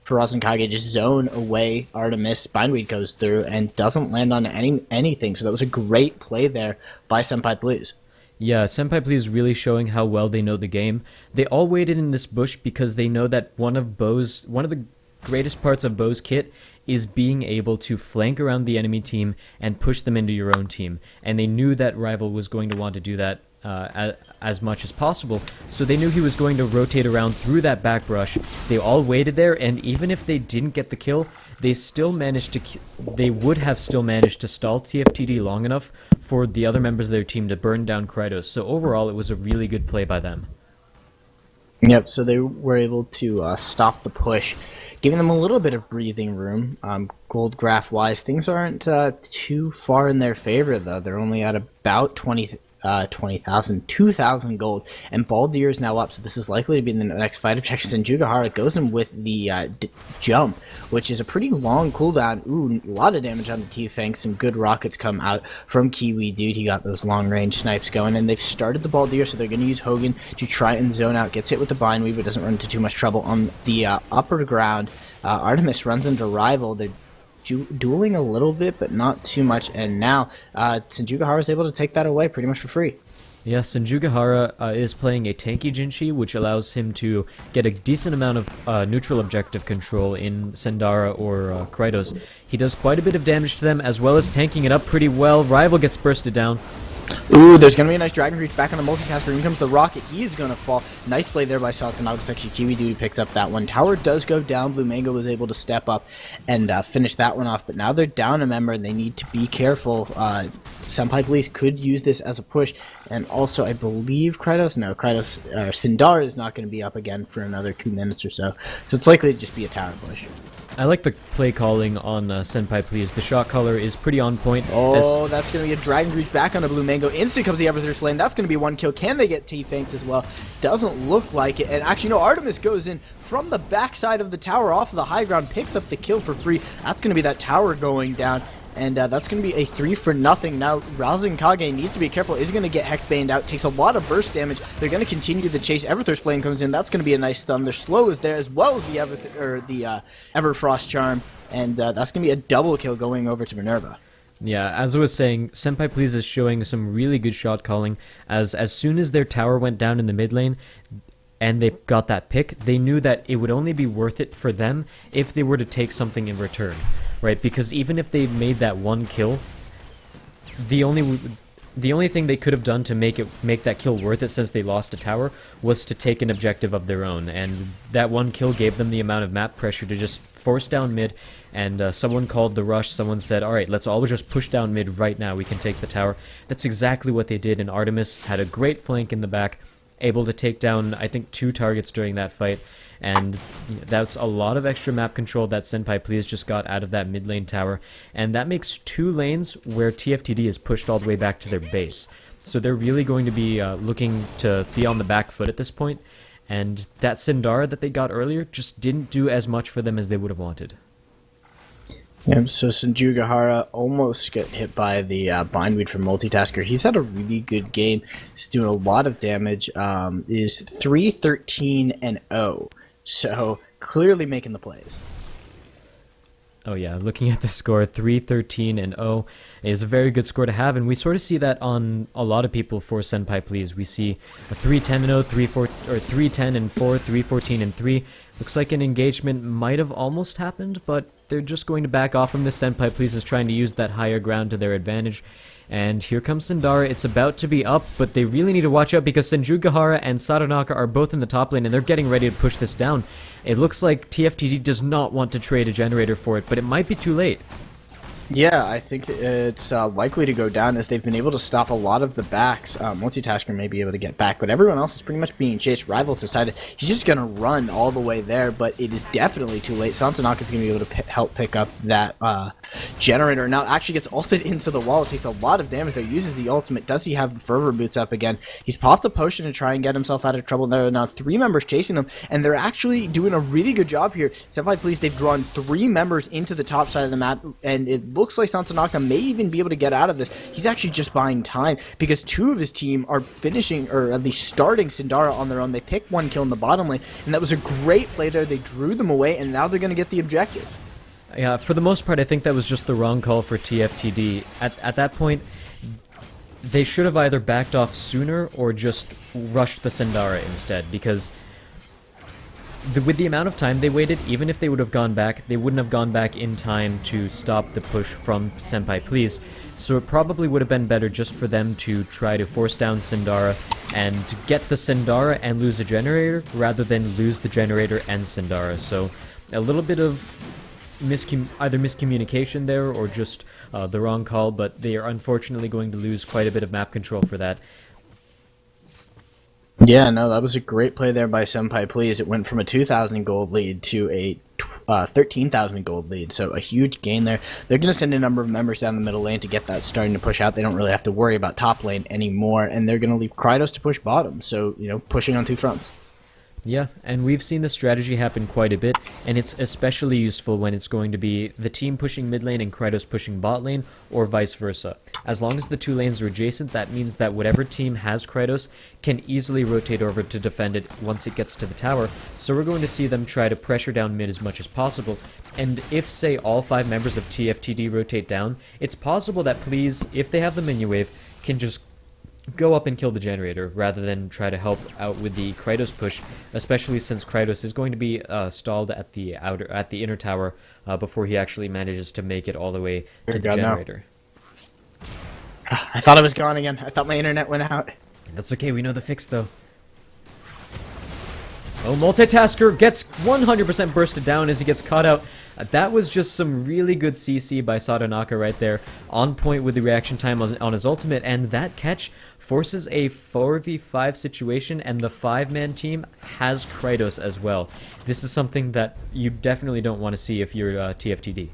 Faraz and Kage, just zone away Artemis. Bindweed goes through and doesn't land on anything, so that was a great play there by Senpai Blues. Yeah, Senpai Please really showing how well they know the game. They all waited in this bush because they know that one of the greatest parts of Bo's kit is being able to flank around the enemy team and push them into your own team. And they knew that Rival was going to want to do that as much as possible, so they knew he was going to rotate around through that back brush. They all waited there, and even if they didn't get the kill, they would have still managed to stall TFTD long enough for the other members of their team to burn down Krytos. So overall, it was a really good play by them. Yep, so they were able to stop the push, giving them a little bit of breathing room. Gold graph wise, things aren't too far in their favor, though. They're only at about 2,000 gold, and Baldir is now up, so this is likely to be the next fight objective. And Jugahara goes in with the jump, which is a pretty long cooldown. Ooh, a lot of damage on the T-Fangs. Some good rockets come out from Kiwi Dude. He got those long-range snipes going, and they've started the Baldir, so they're going to use Hogan to try and zone out. Gets hit with the Bindweave, but doesn't run into too much trouble. On the upper ground, Artemis runs into Rival. They're dueling a little bit, but not too much, and now Senjugahara is able to take that away pretty much for free. Yeah, Senjugahara is playing a tanky Jinchi, which allows him to get a decent amount of neutral objective control in Sendara or Krytos. He does quite a bit of damage to them, as well as tanking it up pretty well. Rival gets bursted down. Ooh, there's going to be a nice Dragon Reach back on the multicaster. In comes the Rocket. He is going to fall. Nice play there by Saltonado. It's actually Kiwi Duty picks up that one. Tower does go down. Blue Mango was able to step up and finish that one off. But now they're down a member, and they need to be careful. Senpai Police could use this as a push. And also, I believe Sindar is not going to be up again for another 2 minutes or so. So it's likely to just be a tower push. I like the play calling on Senpai Please. The shot caller is pretty on point. Oh, that's going to be a Dragon Reach back on a Blue Mango. Instant comes the Everthirst Flame. That's going to be 1 kill. Can they get T-Fangs as well? Doesn't look like it. And actually, no, Artemis goes in from the backside of the tower off of the high ground, picks up the kill for free. That's going to be that tower going down. And that's going to be a 3-for-0. Now, Rousing Kage needs to be careful. Is going to get Hex Banned out. Takes a lot of burst damage. They're going to continue the chase. Everthirst Flame comes in. That's going to be a nice stun. Their slow is there, as well as the Everfrost Charm. And that's going to be a double kill going over to Minerva. Yeah, as I was saying, Senpai Please is showing some really good shot calling. As soon as their tower went down in the mid lane, and they got that pick, they knew that it would only be worth it for them if they were to take something in return, right? Because even if they made that 1 kill, the only thing they could have done to make that kill worth it, since they lost a tower, was to take an objective of their own, and that 1 kill gave them the amount of map pressure to just force down mid. And someone called the rush. Someone said, all right, let's all just push down mid right now. We can take the tower. That's exactly what they did, and Artemis had a great flank in the back, able to take down, I think, 2 targets during that fight. and that's a lot of extra map control that Senpai Please just got out of that mid lane tower, and that makes 2 lanes where TFTD is pushed all the way back to their base. So they're really going to be looking to be on the back foot at this point, and that Syndara that they got earlier just didn't do as much for them as they would have wanted. Yeah, so Senjugahara almost got hit by the bindweed from Multitasker. He's had a really good game. He's doing a lot of damage. Is 3-13-0, so clearly making the plays. Oh yeah, looking at the score, 3-13-0 is a very good score to have, and we sort of see that on a lot of people for Senpai Please. We see a 3-10-0, 3-10-4, 3-14-3. Looks like an engagement might have almost happened, but they're just going to back off from this. Senpai Please is trying to use that higher ground to their advantage. And here comes Syndara. It's about to be up, but they really need to watch out because Senjugahara and Satonaka are both in the top lane, and they're getting ready to push this down. It looks like TFTD does not want to trade a generator for it, but it might be too late. Yeah, I think it's likely to go down as they've been able to stop a lot of the backs. Multitasker may be able to get back, but everyone else is pretty much being chased. Rivals decided he's just going to run all the way there, but it is definitely too late. Santanaka is going to be able to help pick up that generator. Now actually gets ulted into the wall. It takes a lot of damage, though. Uses the ultimate. Does he have the fervor boots up again? He's popped a potion to try and get himself out of trouble. There are now 3 members chasing them, and they're actually doing a really good job here. Senpai Please, they've drawn 3 members into the top side of the map, and it looks like Santanaka may even be able to get out of this. He's actually just buying time because 2 of his team are finishing, or at least starting Syndara on their own. They picked 1 kill in the bottom lane, and that was a great play there. They drew them away, and now they're going to get the objective. Yeah, for the most part, I think that was just the wrong call for TFTD. At that point, they should have either backed off sooner or just rushed the Syndara instead, because with the amount of time they waited, even if they would have gone back, they wouldn't have gone back in time to stop the push from Senpai Please. So it probably would have been better just for them to try to force down Syndara and get the Syndara and lose the generator, rather than lose the generator and Syndara. So a little bit of either miscommunication there or just the wrong call, but they are unfortunately going to lose quite a bit of map control for that. Yeah, no, that was a great play there by Senpai Please. It went from a 2,000 gold lead to a 13,000 gold lead, so a huge gain there. They're going to send a number of members down the middle lane to get that starting to push out. They don't really have to worry about top lane anymore, and they're going to leave Krytos to push bottom, so, you know, pushing on 2 fronts. Yeah, and we've seen this strategy happen quite a bit, and it's especially useful when it's going to be the team pushing mid lane and Krytos pushing bot lane, or vice versa. As long as the 2 lanes are adjacent, that means that whatever team has Krytos can easily rotate over to defend it once it gets to the tower, so we're going to see them try to pressure down mid as much as possible. And if, say, all 5 members of TFTD rotate down, it's possible that Please, if they have the minion wave, can just go up and kill the generator rather than try to help out with the Krytos push, especially since Krytos is going to be stalled at the inner tower before he actually manages to make it all the way to the generator. I thought I was gone again. I thought my internet went out. That's okay, we know the fix though. Oh, Multitasker gets 100% bursted down as he gets caught out. That was just some really good CC by Satonaka right there, on point with the reaction time on his ultimate, and that catch forces a 4v5 situation, and the 5-man team has Krytos as well. This is something that you definitely don't want to see if you're TFTD.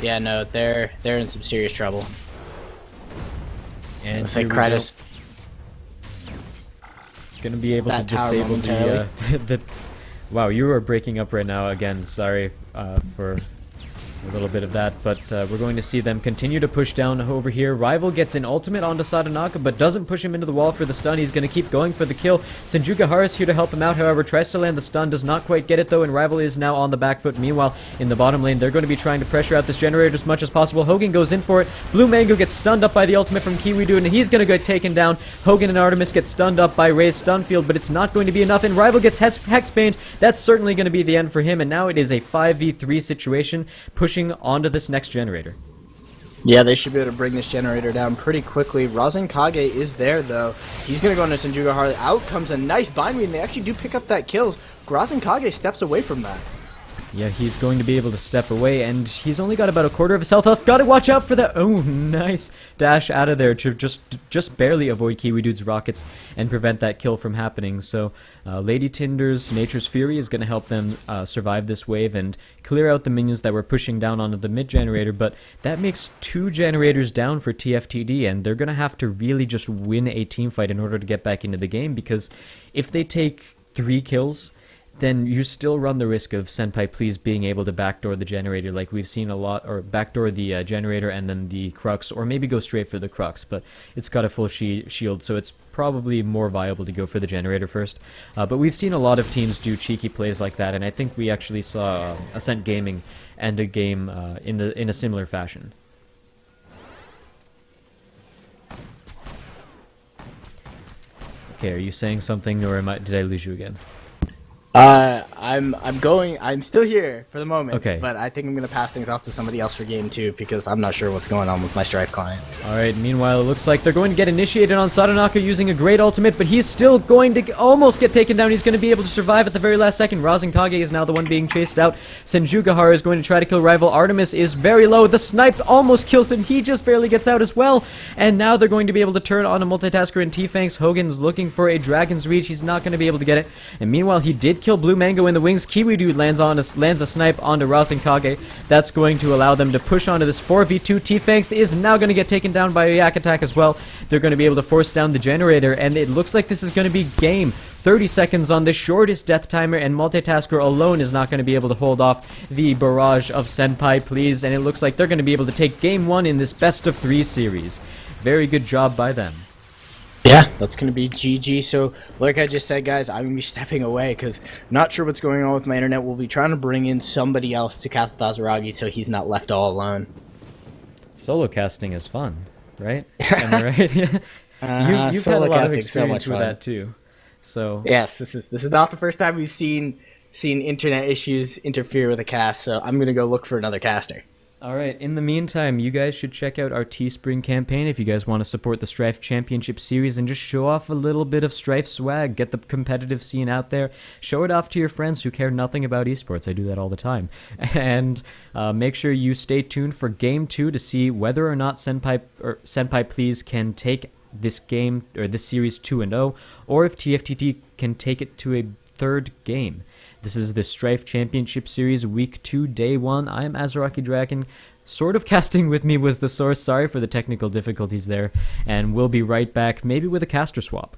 Yeah, no, they're in some serious trouble. And looks like Krytos gonna be able to disable the wow, you are breaking up right now again. Sorry for a little bit of that, but we're going to see them continue to push down over here. Rival gets an ultimate onto Satonaka, but doesn't push him into the wall for the stun. He's going to keep going for the kill. Senjugahara is here to help him out, however, tries to land the stun, does not quite get it though, and Rival is now on the back foot. Meanwhile, in the bottom lane, they're going to be trying to pressure out this generator as much as possible. Hogan goes in for it. Blue Mango gets stunned up by the ultimate from Kiwidu, and he's going to get taken down. Hogan and Artemis get stunned up by Ray's stun field, but it's not going to be enough, and Rival gets Hexbane. That's certainly going to be the end for him, and now it is a 5v3 situation, pushing onto this next generator. Yeah, they should be able to bring this generator down pretty quickly. Rasenkage is there, though. He's going to go into Senjugahara. Out comes a nice bindweed, and they actually do pick up that kill. Rasenkage steps away from that. Yeah, he's going to be able to step away, and he's only got about a quarter of his health. Gotta watch out for that. Oh, nice dash out of there to just barely avoid Kiwi Dude's rockets and prevent that kill from happening. So, Lady Tinder's Nature's Fury is going to help them survive this wave and clear out the minions that were pushing down onto the mid generator. But that makes 2 generators down for TFTD, and they're going to have to really just win a team fight in order to get back into the game, because if they take 3 kills, then you still run the risk of Senpai Please being able to backdoor the generator like we've seen a lot, or backdoor the generator and then the Crux, or maybe go straight for the Crux, but it's got a full shield, so it's probably more viable to go for the generator first. But we've seen a lot of teams do cheeky plays like that, and I think we actually saw Ascent Gaming end a game in a similar fashion. Okay, are you saying something, or did I lose you again? I'm still here for the moment. Okay. But I think I'm gonna pass things off to somebody else for game 2 because I'm not sure what's going on with my Strife client. Alright, meanwhile, it looks like they're going to get initiated on Satonaka using a great ultimate, but he's still going to almost get taken down. He's going to be able to survive at the very last second. Razenkage is now the one being chased out. Senjugahara is going to try to kill rival. Artemis is very low. The snipe almost kills him. He just barely gets out as well. And now they're going to be able to turn on a multitasker in T-Fangs. Hogan's looking for a Dragon's Reach. He's not going to be able to get it. And meanwhile, he did kill Blue Mango in the wings. Kiwi Dude lands a snipe onto Razenkage. That's going to allow them to push onto this 4v2. T-Fangs is now going to get taken down by a Yak attack as well. They're going to be able to force down the generator, and it looks like this is going to be game. 30 seconds on the shortest death timer, and Multitasker alone is not going to be able to hold off the barrage of Senpai Please, and it looks like they're going to be able to take game 1 in this best of 3 series. Very good job by them. Yeah, that's going to be GG. So, like I just said, guys, I'm going to be stepping away because I'm not sure what's going on with my internet. We'll be trying to bring in somebody else to cast Azaragi so he's not left all alone. Solo casting is fun, right? Am I right? You've had a lot of experience with that too. So yes, this is not the first time we've seen internet issues interfere with a cast. So I'm going to go look for another caster. All right, in the meantime, you guys should check out our Teespring campaign if you guys want to support the Strife Championship Series and just show off a little bit of Strife swag, get the competitive scene out there, show it off to your friends who care nothing about esports. I do that all the time. And make sure you stay tuned for Game 2 to see whether or not Senpai Please can take this game, or this series 2-0, or if TFTD can take it to a 3rd game. This is the Strife Championship Series, Week 2, Day 1. I'm Azaraki Dragon. Sort of casting with me was the source. Sorry for the technical difficulties there. And we'll be right back, maybe with a caster swap.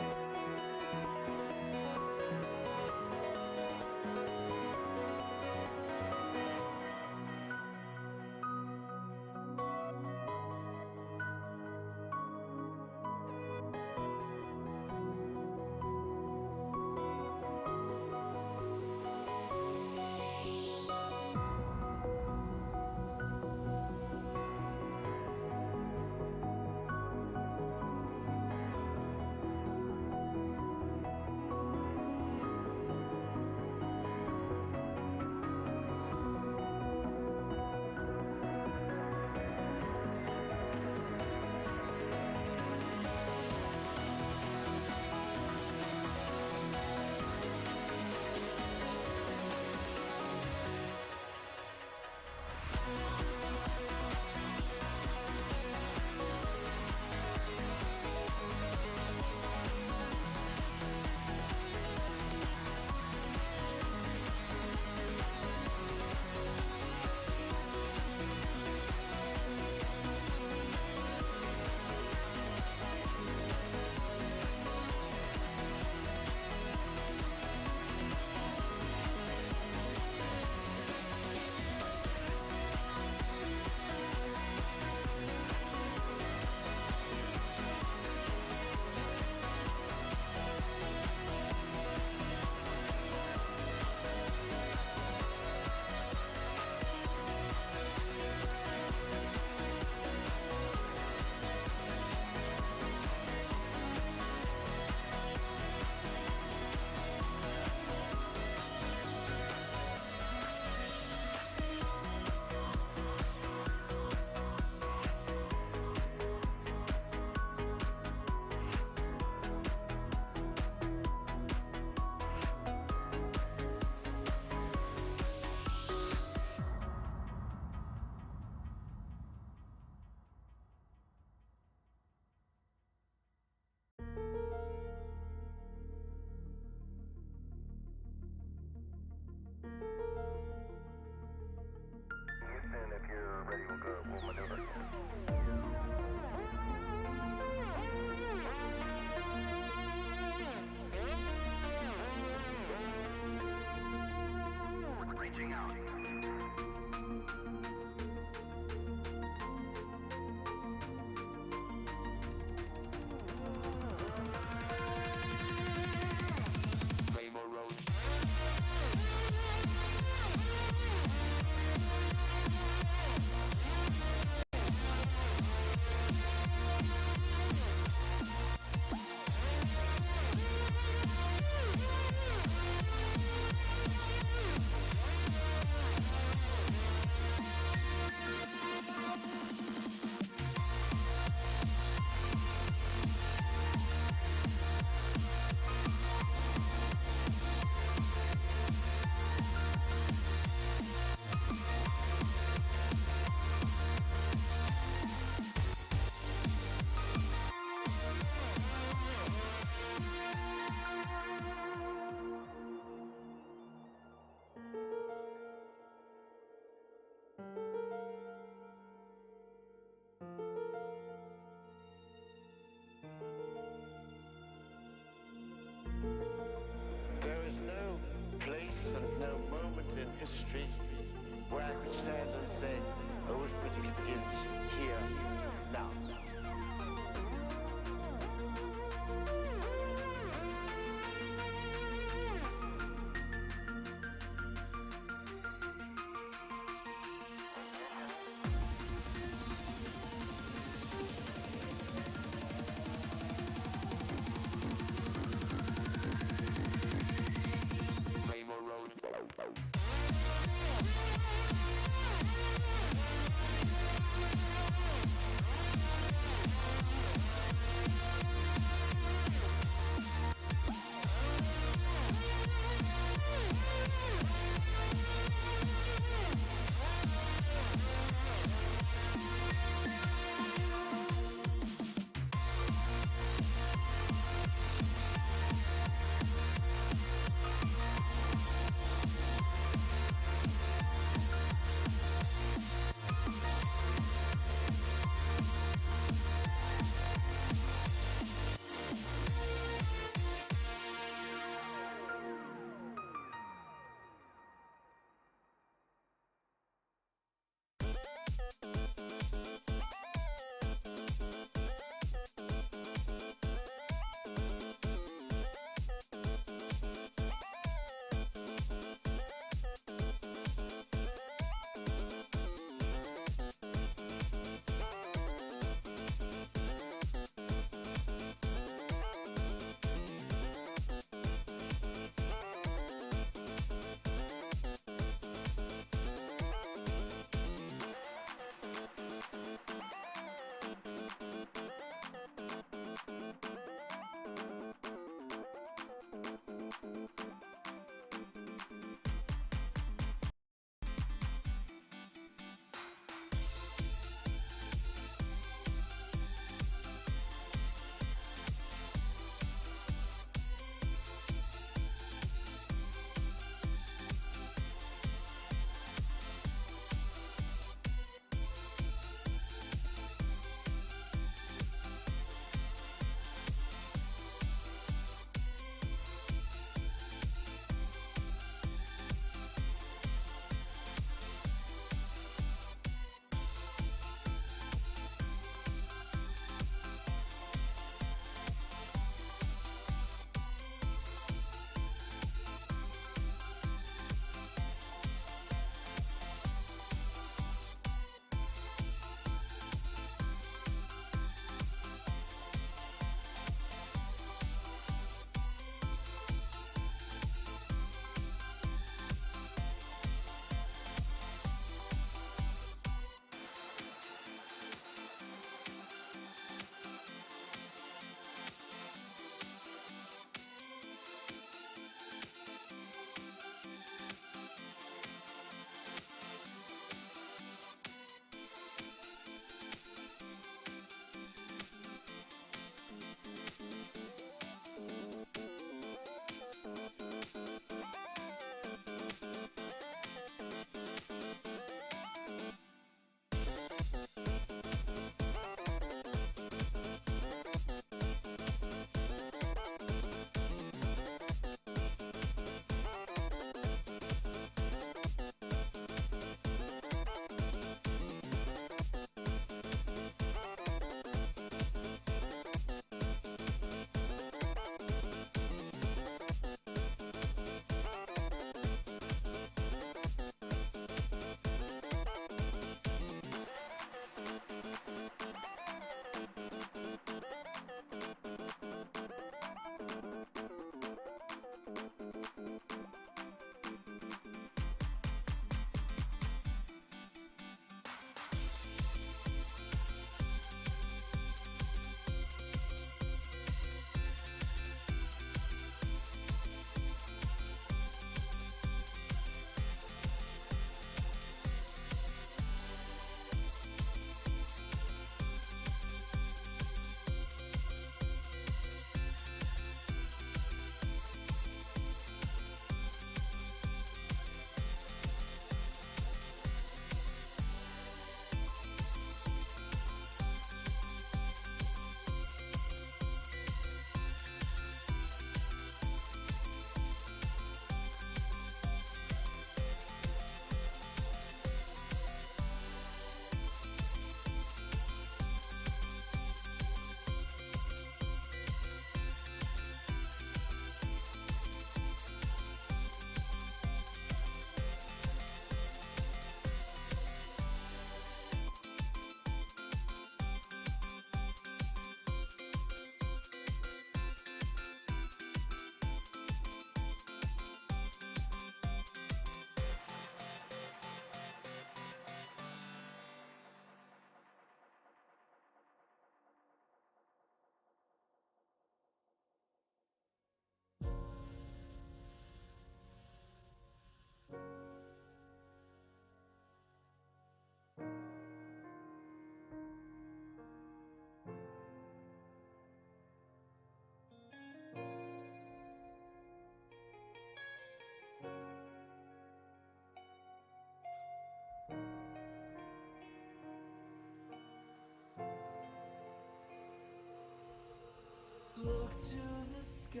Look to the sky,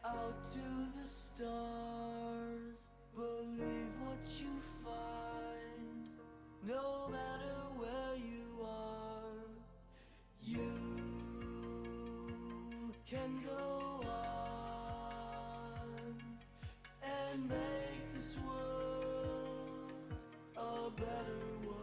out to the stars. Believe what you find, no matter where you are. You can go on and make this world a better one.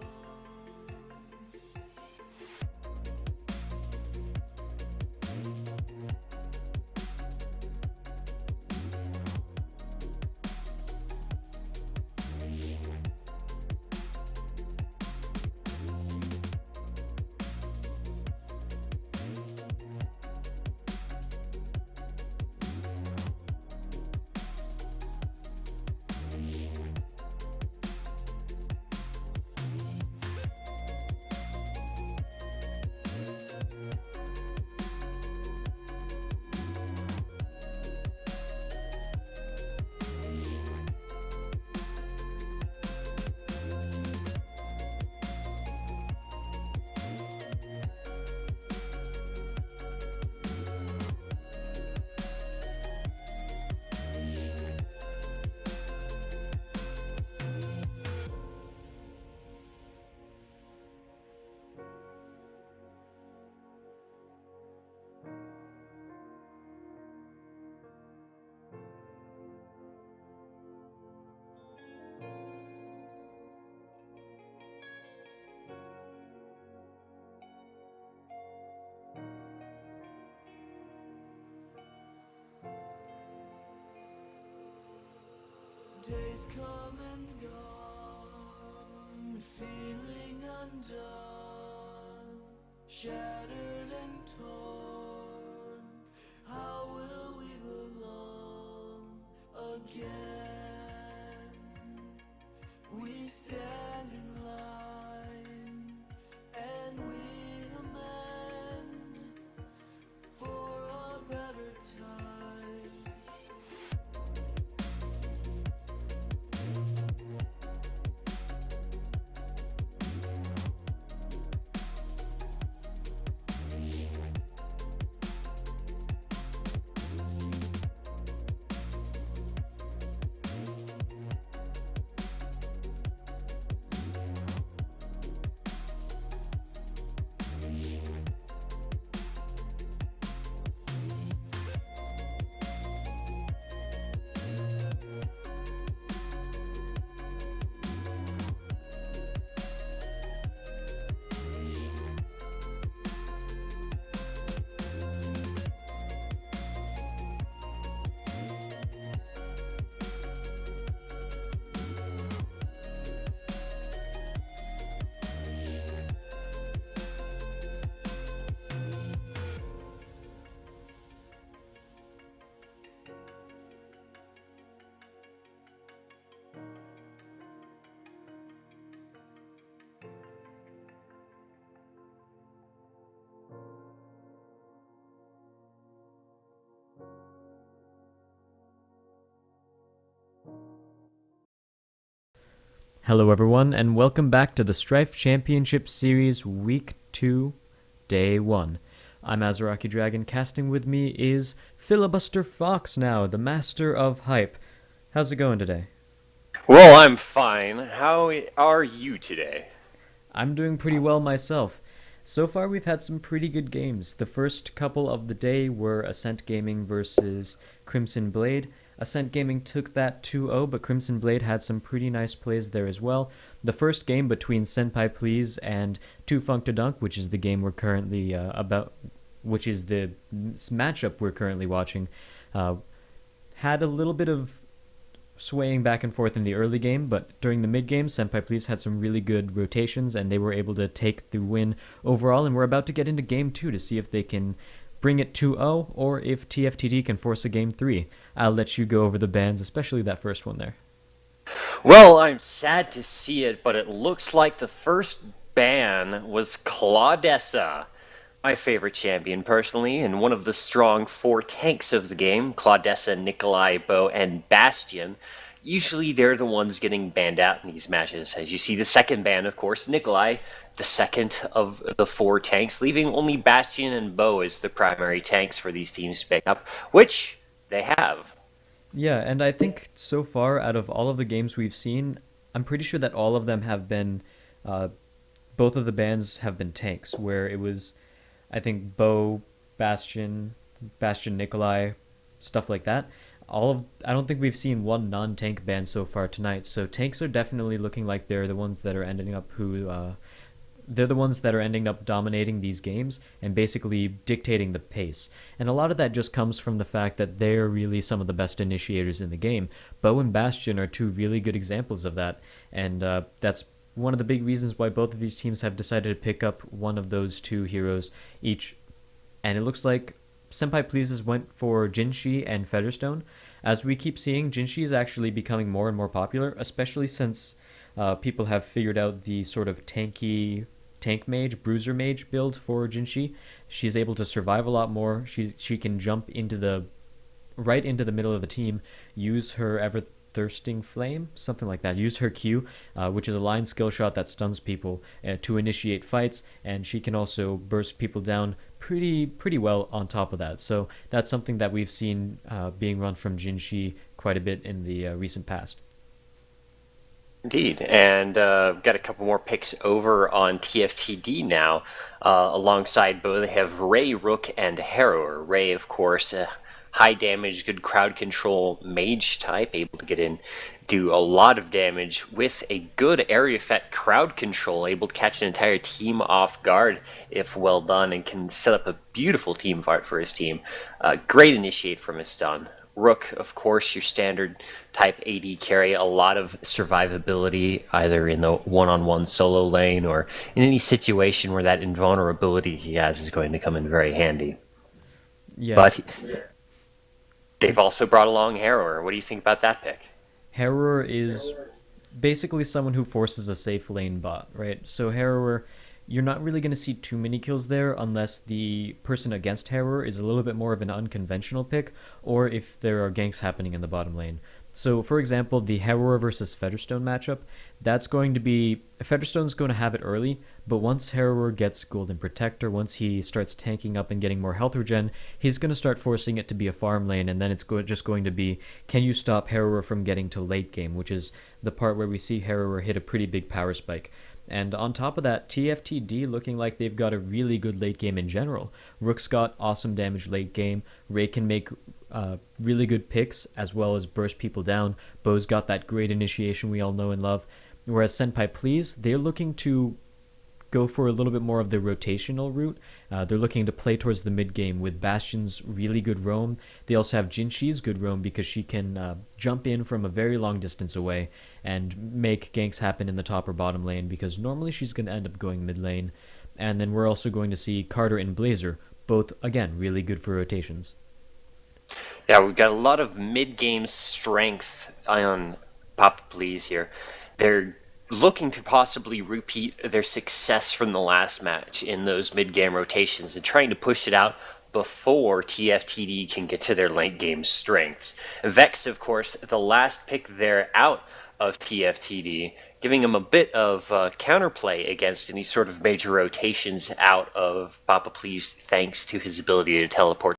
Days come and gone, feeling undone, shattered and torn. How will we belong again? We stand in line and we amend for a better time. Hello, everyone, and welcome back to the Strife Championship Series Week 2, Day 1. I'm Azaraki Dragon. Casting with me is Filibuster Fox now, the master of hype. How's it going today? Well, I'm fine. How are you today? I'm doing pretty well myself. So far, we've had some pretty good games. The first couple of the day were Ascent Gaming versus Crimson Blade. Ascent Gaming took that 2-0, but Crimson Blade had some pretty nice plays there as well. The first game between Senpai Please and Too Funk to Dunk, which is the game we're currently which is the matchup we're currently watching, had a little bit of swaying back and forth in the early game, but during the mid game, Senpai Please had some really good rotations, and they were able to take the win overall. And we're about to get into game 2 to see if they can bring it 2-0 or if TFTD can force a game 3. I'll let you go over the bans, especially that first one there. Well, I'm sad to see it, but it looks like the first ban was Claudessa, my favorite champion personally, and one of the strong 4 tanks of the game, Claudessa, Nikolai, Bo, and Bastion. Usually they're the ones getting banned out in these matches. As you see, the second ban, of course, Nikolai the second of the four tanks, leaving only Bastion and Bow as the primary tanks for these teams to pick up, which they have. Yeah, and I think so far out of all of the games we've seen, I'm pretty sure that all of them have been, uh, both of the bands have been tanks, where it was, I think, Bo, Bastion, Bastion Nikolai, stuff like that. I don't think we've seen one non-tank band so far tonight. So tanks are definitely looking like they're the ones that are ending up they're the ones that are ending up dominating these games and basically dictating the pace. And a lot of that just comes from the fact that they're really some of the best initiators in the game. Bo and Bastion are two really good examples of that, and that's one of the big reasons why both of these teams have decided to pick up one of those two heroes each. And it looks like Senpai Pleases went for Jinshi and Featherstone. As we keep seeing, Jinshi is actually becoming more and more popular, especially since people have figured out the sort of tank mage, bruiser mage build for Jinshi. She's able to survive a lot more. She can jump into the right into the middle of the team, use her ever thirsting flame, something like that. Use her Q, which is a line skill shot that stuns people to initiate fights, and she can also burst people down pretty well on top of that. So that's something that we've seen being run from Jinshi quite a bit in the recent past. Indeed, and got a couple more picks over on TFTD now. Alongside Bo, they have Ray, Rook, and Harrower. Ray, of course, high damage, good crowd control mage type, able to get in, do a lot of damage with a good area effect crowd control, able to catch an entire team off guard if well done, and can set up a beautiful team fight for his team. Great initiate from his stun. Rook, of course, your standard type AD carry, a lot of survivability either in the one-on-one solo lane or in any situation where that invulnerability he has is going to come in very handy. Yeah, But they've also brought along Harrower. What do you think about that pick? Harrower is basically someone who forces a safe lane bot, right? So Harrower, you're not really going to see too many kills there unless the person against Harrower is a little bit more of an unconventional pick, or if there are ganks happening in the bottom lane. So, for example, the Harrower versus Featherstone matchup, that's going to be... Featherstone's going to have it early, but once Harrower gets Golden Protector, once he starts tanking up and getting more health regen, he's going to start forcing it to be a farm lane, and then it's just going to be, can you stop Harrower from getting to late game, which is the part where we see Harrower hit a pretty big power spike. And on top of that, TFTD looking like they've got a really good late game in general. Rook's got awesome damage late game. Ray can make really good picks as well as burst people down. Bo's got that great initiation we all know and love. Whereas Senpai Please, they're looking to go for a little bit more of the rotational route. They're looking to play towards the mid game with Bastion's really good roam. They also have Jinshi's good roam because she can jump in from a very long distance away and make ganks happen in the top or bottom lane because normally she's going to end up going mid lane. And then we're also going to see Carter and Blazer, both, again, really good for rotations. Yeah, we've got a lot of mid-game strength on Papa Please here. They're looking to possibly repeat their success from the last match in those mid-game rotations and trying to push it out before TFTD can get to their late game strengths. Vex, of course, the last pick there out of TFTD, giving him a bit of counterplay against any sort of major rotations out of Papa Please thanks to his ability to teleport